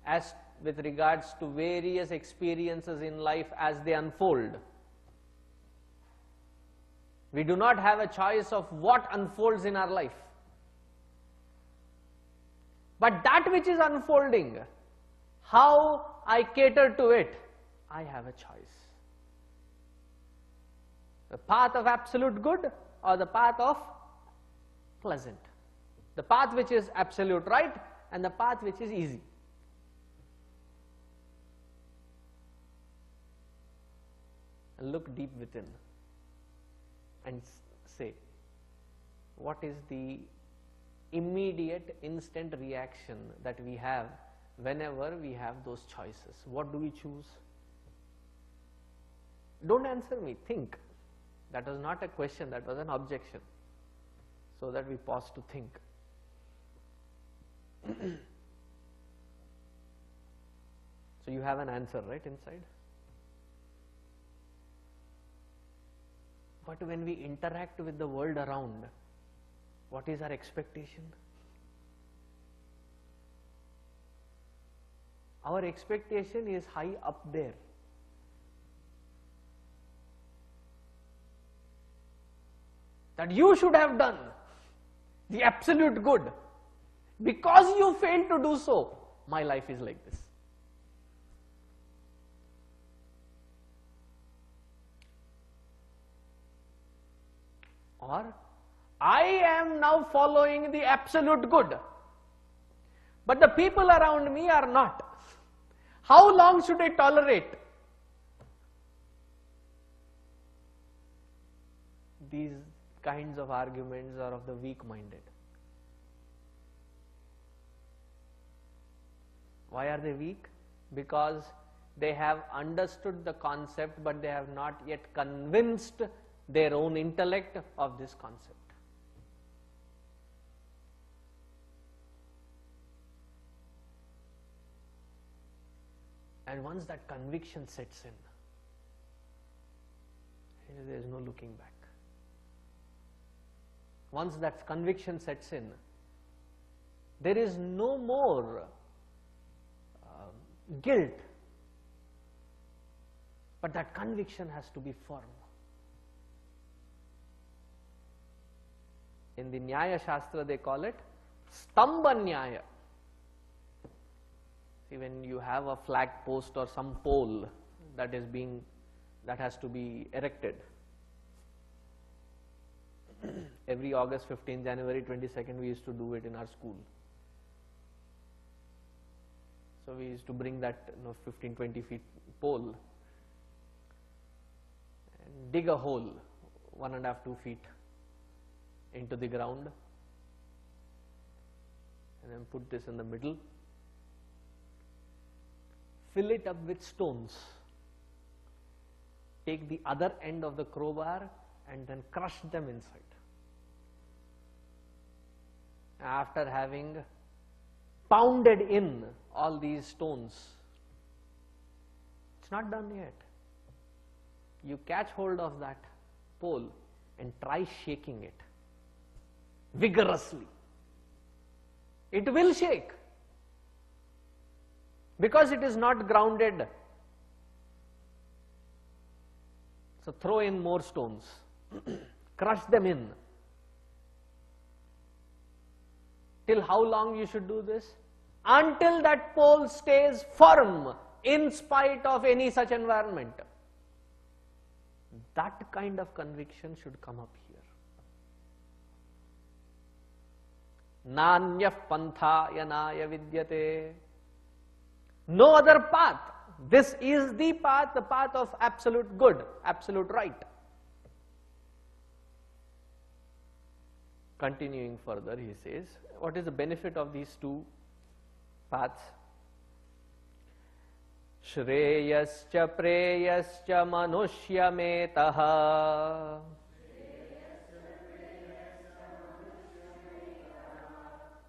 S1: as with regards to various experiences in life as they unfold. We do not have a choice of what unfolds in our life. But that which is unfolding, how I cater to it, I have a choice. The path of absolute good or the path of pleasant. The path which is absolute right and the path which is easy. And look deep within and say, what is the immediate, instant reaction that we have whenever we have those choices? What do we choose? Don't answer me, think. That was not a question, that was an objection. So that we pause to think. So you have an answer, right, inside? But when we interact with the world around, what is our expectation? Our expectation is high up there. That you should have done the absolute good. Because you failed to do so, my life is like this. Or, I am now following the absolute good, but the people around me are not. How long should I tolerate? These kinds of arguments are of the weak-minded. Why are they weak? Because They have understood the concept, but they have not yet convinced their own intellect of this concept. And once that conviction sets in, there is no looking back. Once that conviction sets in, there is no more guilt, but that conviction has to be firm. In the Nyaya Shastra they call it Stamba Nyaya. See, when you have a flag post or some pole that has to be erected, every August 15, January 22nd we used to do it in our school. So we used to bring that 15-20 feet pole and dig a hole 1.5-2 feet into the ground and then put this in the middle, fill it up with stones, take the other end of the crowbar and then crush them inside. After having pounded in all these stones, it's not done yet. You catch hold of that pole and try shaking it vigorously. It will shake because it is not grounded. So throw in more stones, crush them in. Till how long you should do this? Until that pole stays firm in spite of any such environment. That kind of conviction should come up here. Nanyah pantha yanaya vidyate. No other path. This is the path of absolute good, absolute right. Continuing further, he says, what is the benefit of these two paths? Shreyascha preyascha manushyametaha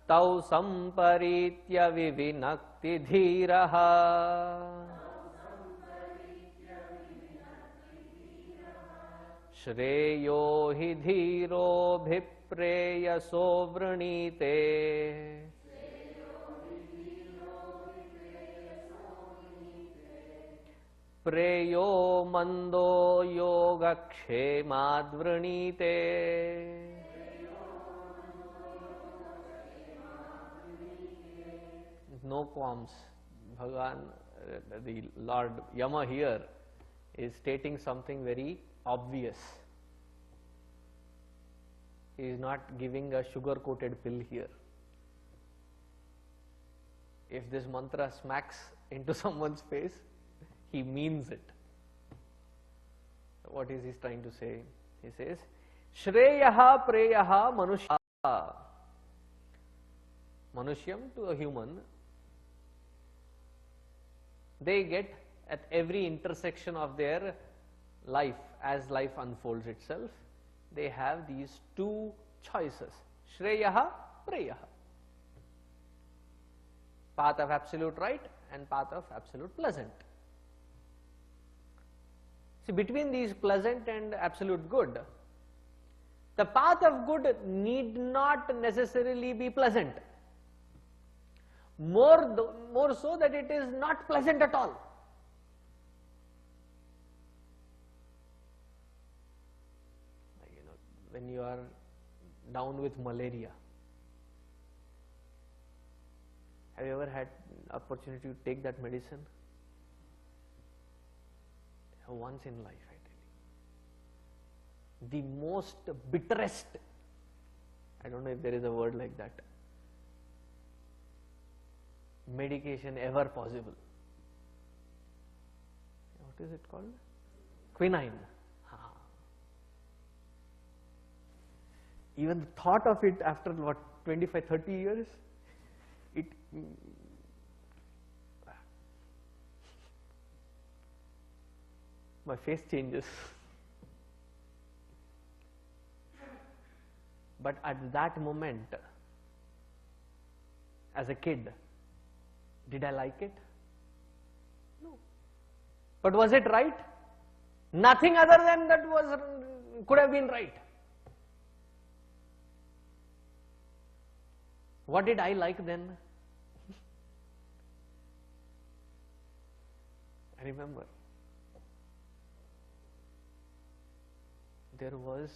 S1: tau samparitya vivinakti dhiraha Shreyo hi dhiro bhipreyaso vrinite Preyo mando yoga kshemad vrinite. No qualms. Bhagavan, the Lord Yama here is stating something very obvious. He is not giving a sugar-coated pill here. If this mantra smacks into someone's face, he means it. What is he trying to say? He says, Shreyaha preyaha manushya. Manushyam, to a human, they get at every intersection of their life, as life unfolds itself, they have these two choices, Shreyaha, Preyaha. Path of absolute right and path of absolute pleasant. See, between these pleasant and absolute good, the path of good need not necessarily be pleasant. More so that it is not pleasant at all. When you are down with malaria, have you ever had opportunity to take that medicine? Once in life, I tell you. The most bitterest, I don't know if there is a word like that, medication ever possible. What is it called? Quinine. Even the thought of it after what, 25-30 years, my face changes. But at that moment, as a kid, did I like it? No. But was it right? Nothing other than that could have been right. What did I like then? I remember there was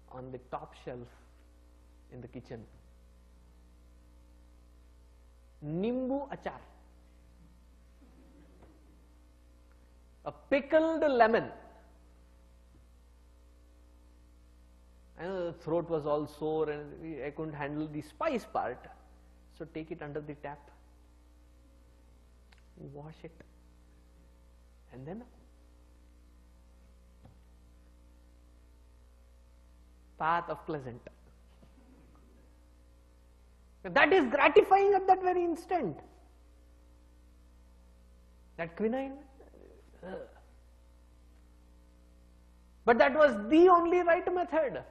S1: on the top shelf in the kitchen Nimbu achar, a pickled lemon. I know the throat was all sore and I couldn't handle the spice part, so take it under the tap, wash it, and then path of pleasant. That is gratifying at that very instant. That quinine. But that was the only right method.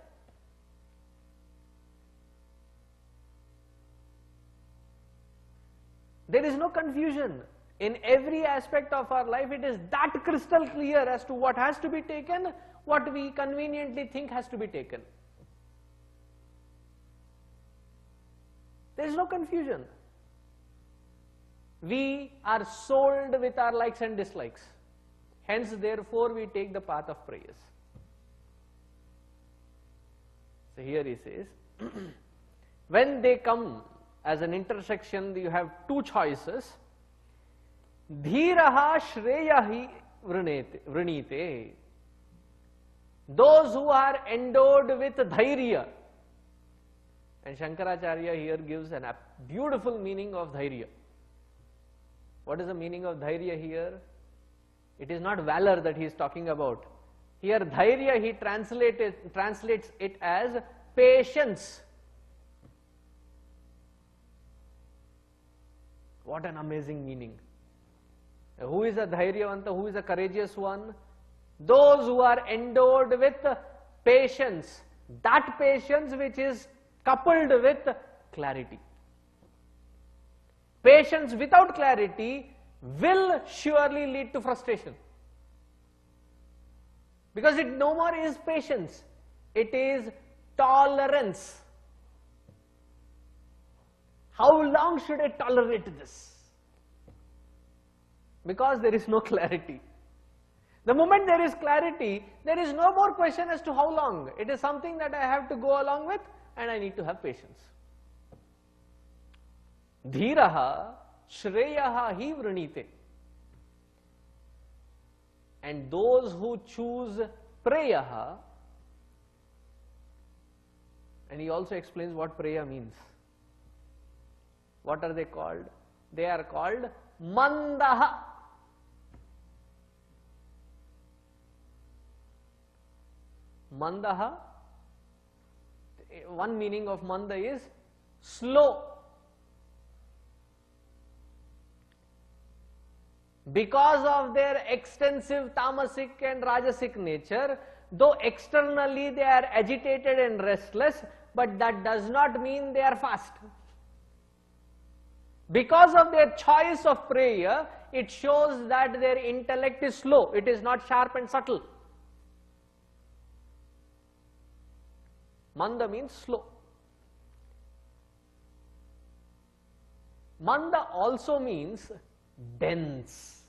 S1: There is no confusion. In every aspect of our life, it is that crystal clear as to what has to be taken, what we conveniently think has to be taken. There is no confusion. We are sold with our likes and dislikes. Hence, therefore, we take the path of praise. So here he says, when they come as an intersection, you have two choices. Dhiraha shreyahi vrinite. Those who are endowed with dhairya. And Shankaracharya here gives a beautiful meaning of dhairya. What is the meaning of dhairya here? It is not valor that he is talking about. Here dhairya he translates it as patience. What an amazing meaning. Who is a dhairyavanta? Who is a courageous one? Those who are endowed with patience. That patience which is coupled with clarity. Patience without clarity will surely lead to frustration. Because it no more is patience, it is tolerance. How long should I tolerate this? Because there is no clarity. The moment there is clarity, there is no more question as to how long. It is something that I have to go along with, and I need to have patience. Dhiraha shreyaha hi vrinite. And those who choose preyaha, and he also explains what preya means. What are they called? They are called mandaha. Mandaha, one meaning of manda is slow. Because of their extensive tamasic and rajasic nature, though externally they are agitated and restless, but that does not mean they are fast. Because of their choice of prayer, it shows that their intellect is slow, it is not sharp and subtle. Manda means slow. Manda also means dense.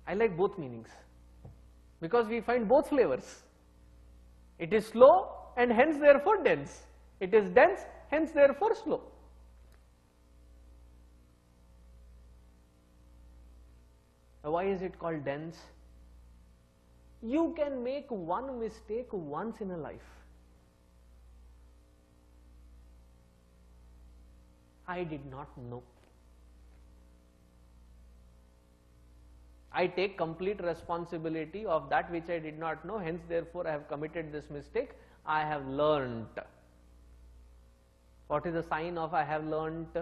S1: I like both meanings because we find both flavors. It is slow and hence therefore dense. It is dense, hence therefore slow. Why is it called dense? You can make one mistake once in a life. I did not know. I take complete responsibility of that which I did not know, hence therefore I have committed this mistake. I have learnt. What is the sign of I have learnt?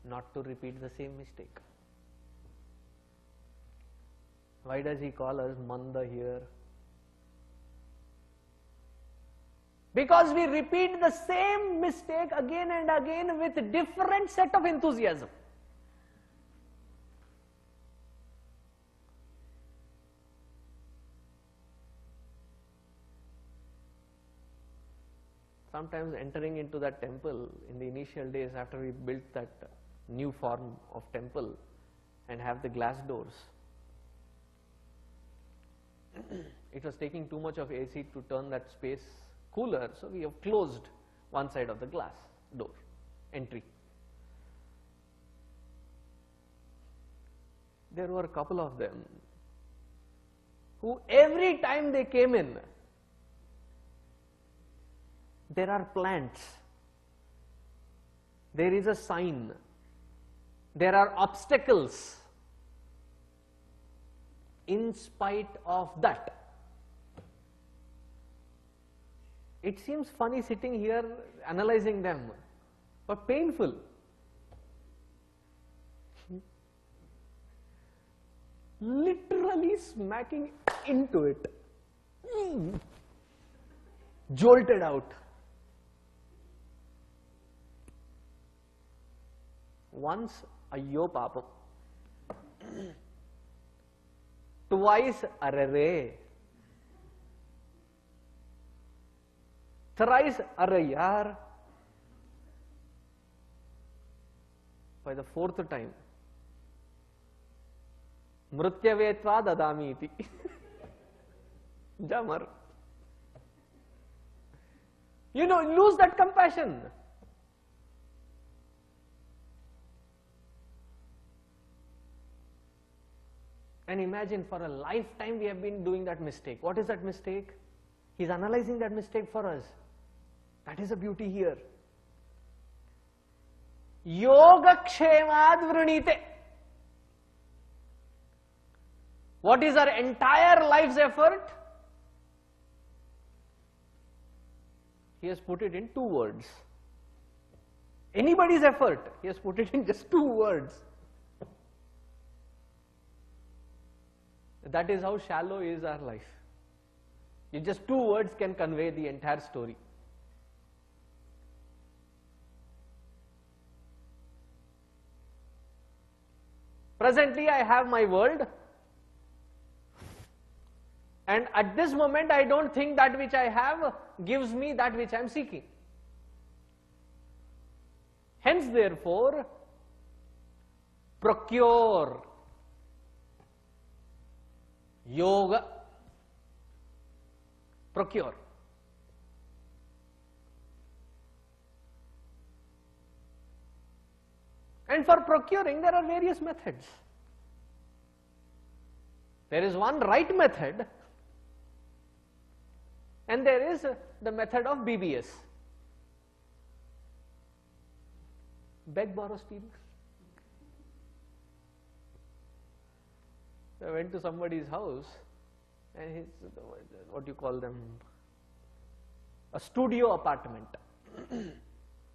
S1: Not to repeat the same mistake. Why does he call us Manda here? Because we repeat the same mistake again and again with different set of enthusiasm. Sometimes entering into that temple in the initial days after we built that new form of temple and have the glass doors, it was taking too much of AC to turn that space cooler, so we have closed one side of the glass door entry. There were a couple of them who every time they came in, there are plants, there is a sign, there are obstacles. In spite of that, it seems funny sitting here analyzing them, but painful. Literally smacking into it, jolted out. Once, ayyo papam. Twice, arare. Thrice, arayar. By the fourth time, mrutyavetva dadami iti. Jamar. You know, lose that compassion. And imagine for a lifetime we have been doing that mistake. What is that mistake? He is analyzing that mistake for us. That is the beauty here. Yoga kshemad vrinite. What is our entire life's effort? He has put it in 2 words. Anybody's effort, he has put it in just 2 words. That is how shallow is our life. Just 2 words can convey the entire story. Presently I have my world, and at this moment I don't think that which I have gives me that which I am seeking. Hence therefore, procure yoga. Procure. And for procuring there are various methods. There is one right method, and there is the method of BBS. Beg, borrow, steal. I went to somebody's house, and his, what do you call them, a studio apartment.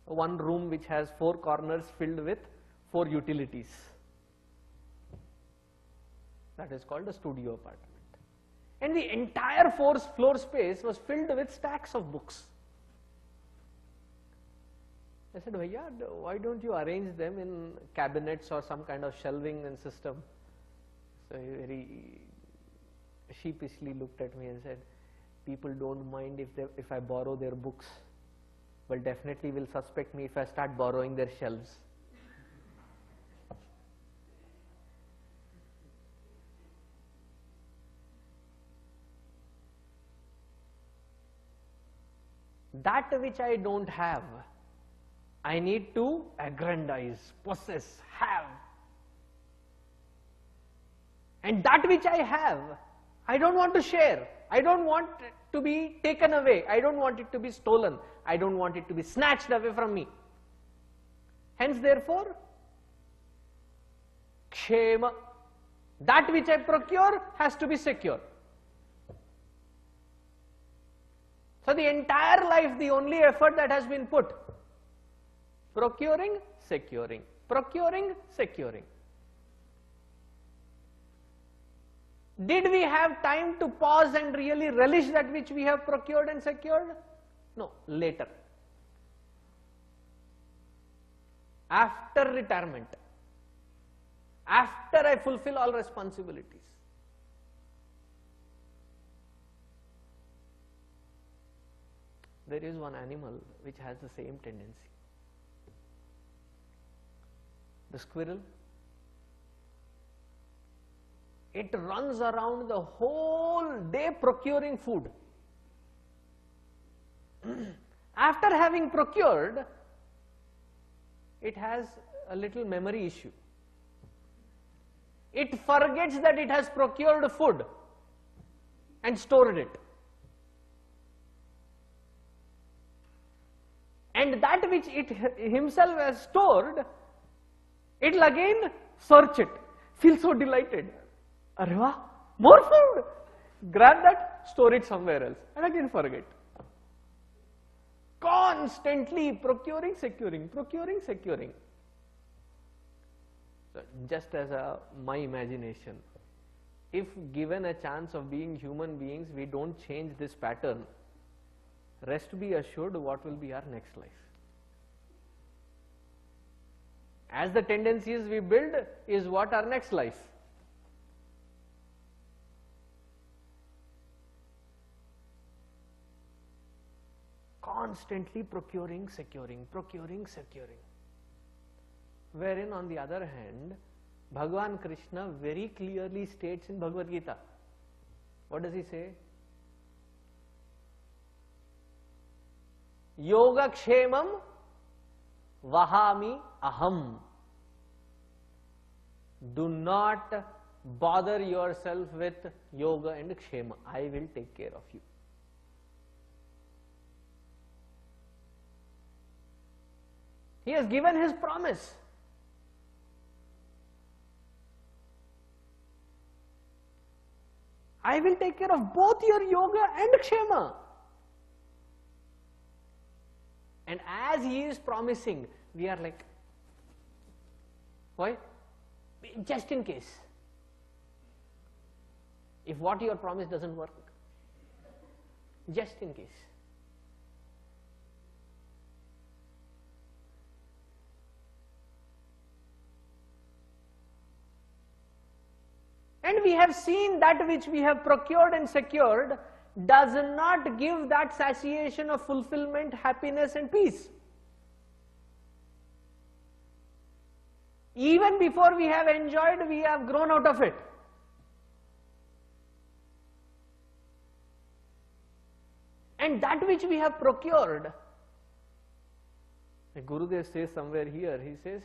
S1: One room which has 4 corners filled with 4 utilities. That is called a studio apartment. And the entire floor space was filled with stacks of books. I said, Bhaiya, why don't you arrange them in cabinets or some kind of shelving and system? So he very sheepishly looked at me and said, people don't mind if I borrow their books, but definitely will suspect me if I start borrowing their shelves. That which I don't have, I need to aggrandize, possess, have. And that which I have, I don't want to share. I don't want it to be taken away. I don't want it to be stolen. I don't want it to be snatched away from me. Hence, therefore, kshema. That which I procure has to be secure. So the entire life, the only effort that has been put, procuring, securing, procuring, securing. Did we have time to pause and really relish that which we have procured and secured? No, later. After retirement, after I fulfill all responsibilities. There is one animal which has the same tendency. The squirrel. It runs around the whole day procuring food. After having procured, it has a little memory issue. It forgets that it has procured food and stored it. And that which it himself has stored, it will again search it, feel so delighted. Arre, more food! Grab that, store it somewhere else, and again forget. Constantly procuring, securing, procuring, securing. So just as my imagination, if given a chance of being human beings, we don't change this pattern, rest be assured what will be our next life. As the tendencies we build is what our next life. Constantly procuring, securing, procuring, securing. Wherein on the other hand, Bhagavan Krishna very clearly states in Bhagavad Gita. What does he say? Yoga kshemam vahami aham. Do not bother yourself with yoga and kshema. I will take care of you. He has given his promise. I will take care of both your yoga and kshema. And as he is promising, we are like, why? Just in case. If what you promised doesn't work, just in case. And we have seen that which we have procured and secured does not give that satiation of fulfillment, happiness and peace. Even before we have enjoyed, we have grown out of it. And that which we have procured, Gurudev says somewhere here, he says,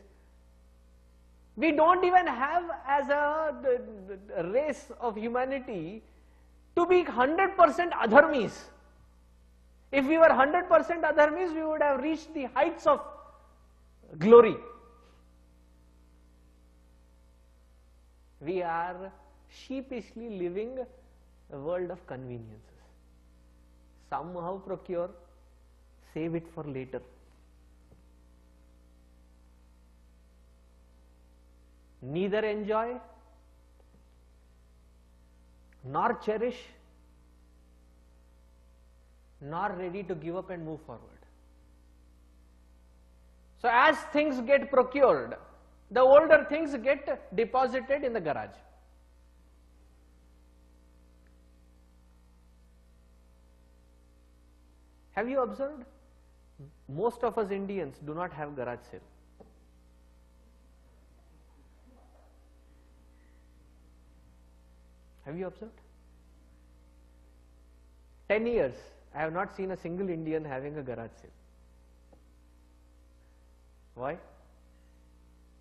S1: we don't even have as a race of humanity to be 100% adharmis. If we were 100% adharmis, we would have reached the heights of glory. We are sheepishly living a world of conveniences. Somehow procure, save it for later. Neither enjoy, nor cherish, nor ready to give up and move forward. So as things get procured, the older things get deposited in the garage. Have you observed? Most of us Indians do not have garage sale. Have you observed? 10 years, I have not seen a single Indian having a garage sale. Why?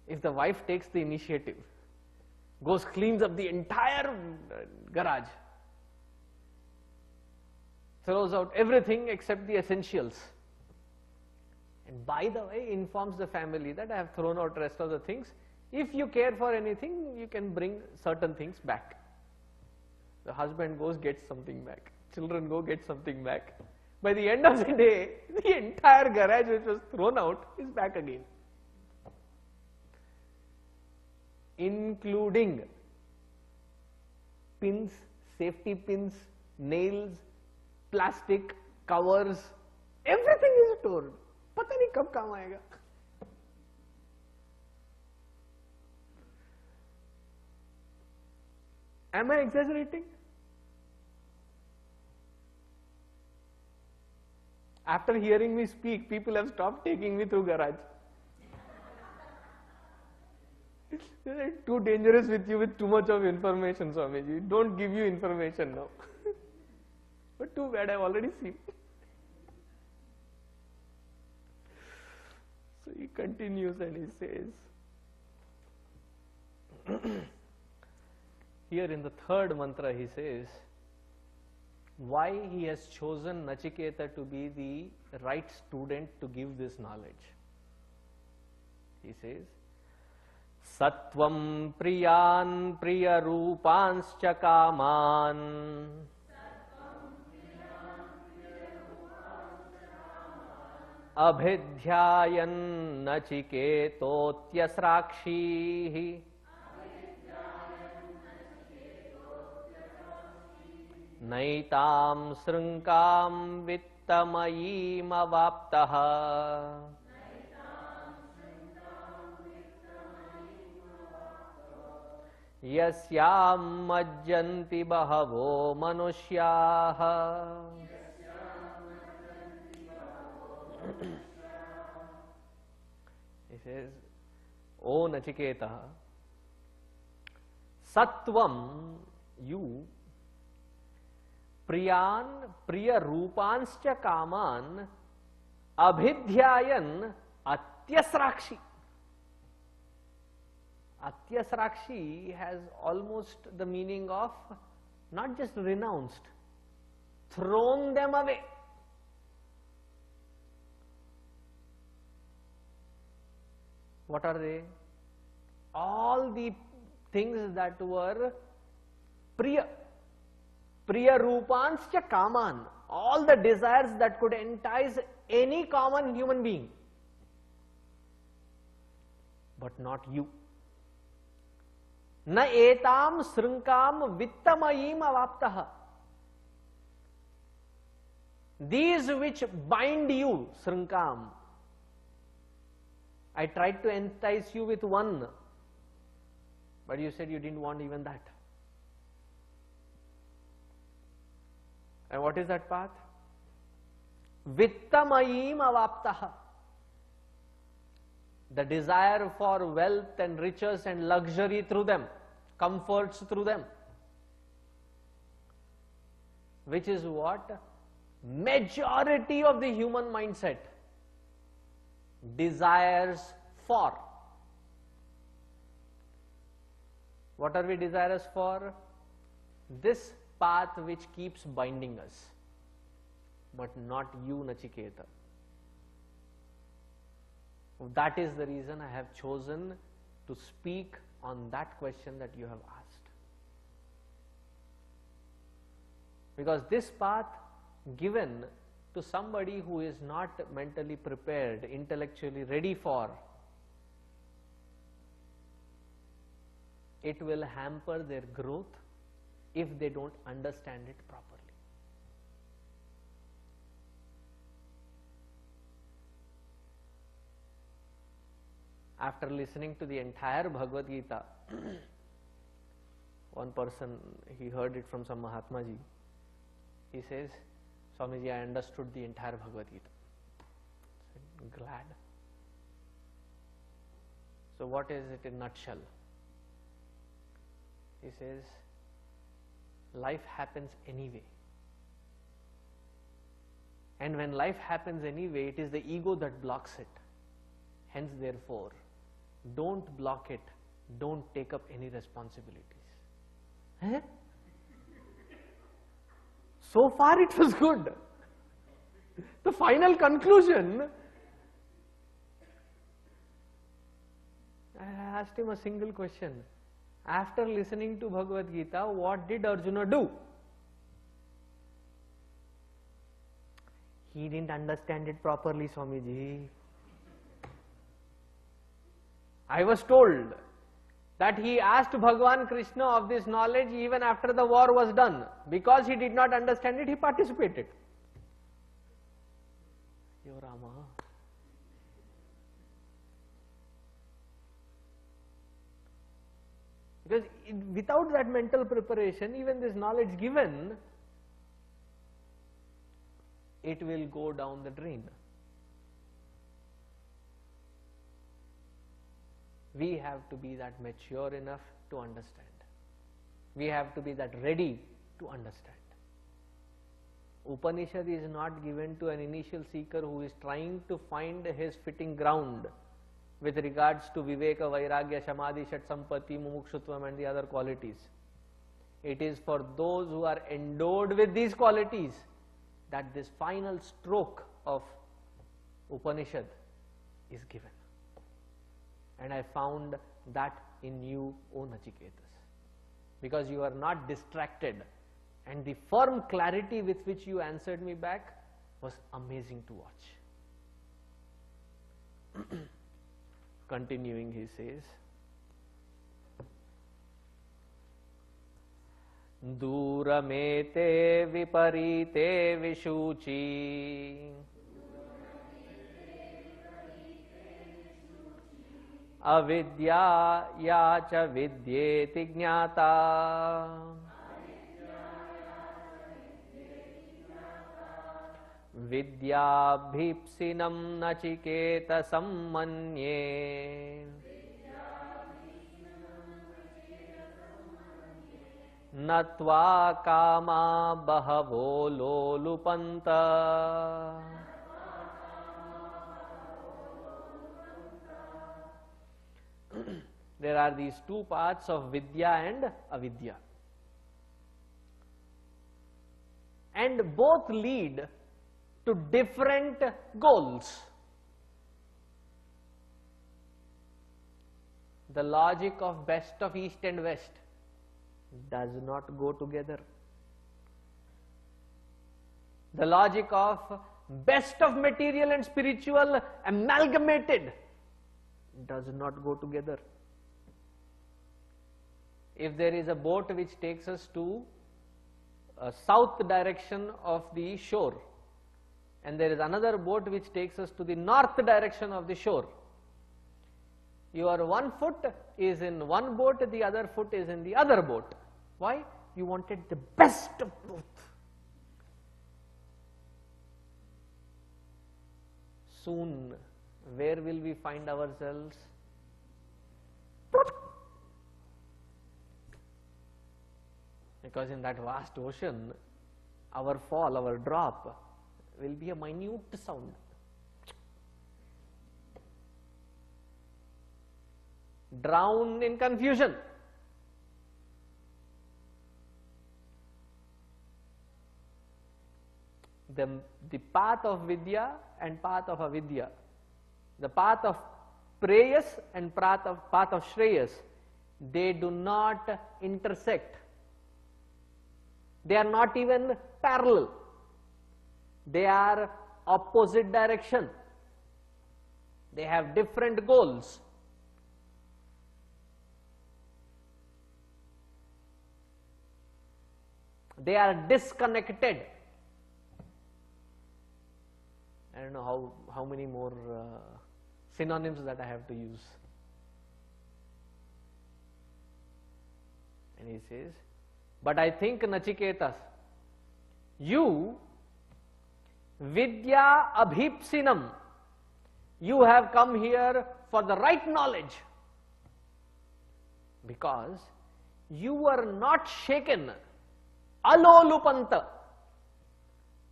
S1: If the wife takes the initiative, goes cleans up the entire garage, throws out everything except the essentials, and by the way informs the family that I have thrown out rest of the things. If you care for anything, you can bring certain things back. The husband goes, gets something back. Children go, get something back. By the end of the day, the entire garage which was thrown out is back again. Including pins, safety pins, nails, plastic, covers, everything is stored. पता नहीं कब काम आएगा. Am I exaggerating? After hearing me speak, people have stopped taking me through garage. Too dangerous with you with too much of information, Swamiji. Don't give you information now. But too bad, I've already seen. So he continues and he says, here in the third mantra he says, why he has chosen Nachiketa to be the right student to give this knowledge. He says, Sattvam priyan priya rupanscha kaman abhidhyayan nachiketotyasrakshihi naitam srinkam vittamayim avaptaha yasyam majjanti bahavo manushyaha. He says, O Nachiketa, Sattvam, you, Priyan, Priya Rupanscha Kaman, Abhidhyayan, Atyasrakshi. Atyasrakshi has almost the meaning of not just renounced, thrown them away. What are they? All the things that were Priya. Priya Rupanscha Kaman. All the desires that could entice any common human being. But not you. Na etam srinkam vittamayim avaptaha. These which bind you, srinkam. I tried to entice you with one, but you said you didn't want even that. And what is that path? Vittamayim avaptaha. The desire for wealth and riches and luxury through them, comforts through them, which is what majority of the human mindset desires for. What are we desirous for? This path which keeps binding us, but not you, Nachiketa. That is the reason I have chosen to speak on that question that you have asked. Because this path given to somebody who is not mentally prepared, intellectually ready for, it will hamper their growth if they don't understand it properly. After listening to the entire Bhagavad Gita, one person, he heard it from some Mahatmaji. He says, Swamiji, I understood the entire Bhagavad Gita. I said, glad. So what is it in a nutshell? He says, life happens anyway. And when life happens anyway, it is the ego that blocks it. Hence, therefore, don't block it. Don't take up any responsibilities. Eh? So far it was good. The final conclusion, I asked him a single question. After listening to Bhagavad Gita, what did Arjuna do? He didn't understand it properly, Swamiji. I was told that he asked Bhagavan Krishna of this knowledge even after the war was done. Because he did not understand it, he participated. Yo Rama. Because without that mental preparation, even this knowledge given, it will go down the drain. We have to be that mature enough to understand. We have to be that ready to understand. Upanishad is not given to an initial seeker who is trying to find his fitting ground with regards to Viveka, Vairagya, Samadhi, Shat Sampatti, Mumukshutvam and the other qualities. It is for those who are endowed with these qualities that this final stroke of Upanishad is given. And I found that in you, O Nachiketas. Because you are not distracted. And the firm clarity with which you answered me back was amazing to watch. Continuing, he says, Duramete viparite vishuchi avidya yacha vidyeti jnata vidyabhipsinam nachiketa sammanye natva kama bahavo lolupanta. There are these two parts of vidya and avidya. And both lead to different goals. The logic of best of east and west does not go together. The logic of best of material and spiritual amalgamated does not go together. If there is a boat which takes us to a south direction of the shore, and there is another boat which takes us to the north direction of the shore, your one foot is in one boat, the other foot is in the other boat. Why? You wanted the best of both. Soon, where will we find ourselves? Because in that vast ocean, our fall, our drop will be a minute sound. Drown in confusion. The path of vidya and path of avidya, the path of preyas and path of shreyas, they do not intersect. They are not even parallel. They are opposite direction. They have different goals. They are disconnected. I don't know how many more synonyms that I have to use. And he says, but I think, Nachiketas, you, vidya abhipsinam, you have come here for the right knowledge, because you are not shaken. Alolupanta.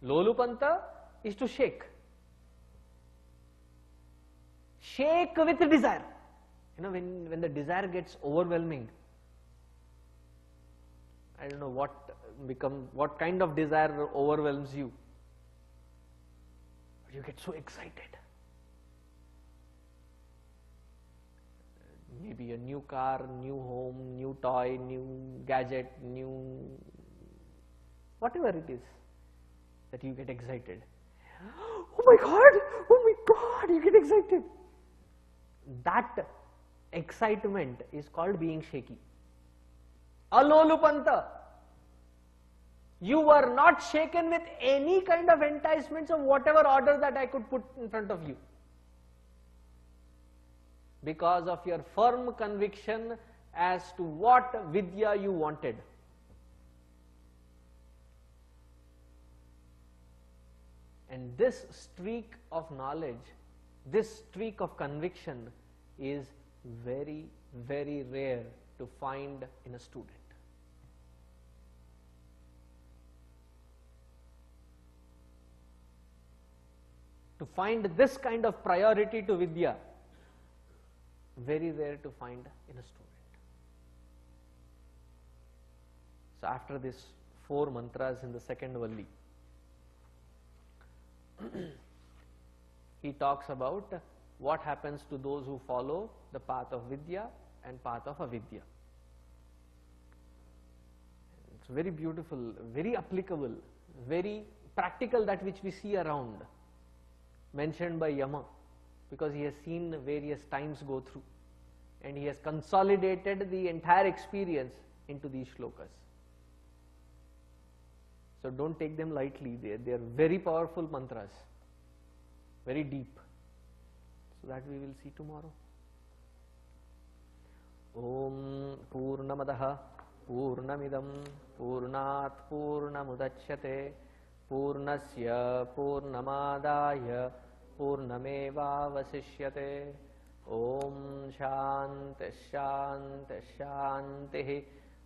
S1: Lolupanta is to shake. Shake with desire. You know, when the desire gets overwhelming, I don't know what kind of desire overwhelms you. But you get so excited. Maybe a new car, new home, new toy, new gadget, new whatever it is that you get excited. Oh my God, you get excited. That excitement is called being shaky. Alolupanta. You were not shaken with any kind of enticements of whatever order that I could put in front of you, because of your firm conviction as to what vidya you wanted. And this streak of knowledge, this streak of conviction is very, very rare to find in a student. To find this kind of priority to vidya, very rare to find in a student. So after these 4 mantras in the second valli, he talks about what happens to those who follow the path of vidya and path of avidya. It's very beautiful, very applicable, very practical, that which we see around, mentioned by Yama, because he has seen various times go through and he has consolidated the entire experience into these shlokas. So don't take them lightly. They are very powerful mantras, very deep. So that we will see tomorrow. Om Purnamadaha Purnamidam Purnat Purnamudachyate Purnasya Purnamadaya Purnamevavasishyate. Om Shanti Shanti Shanti.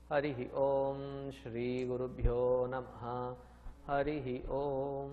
S1: Harihi Om Shri Gurubhyo Namaha. Harihi Om.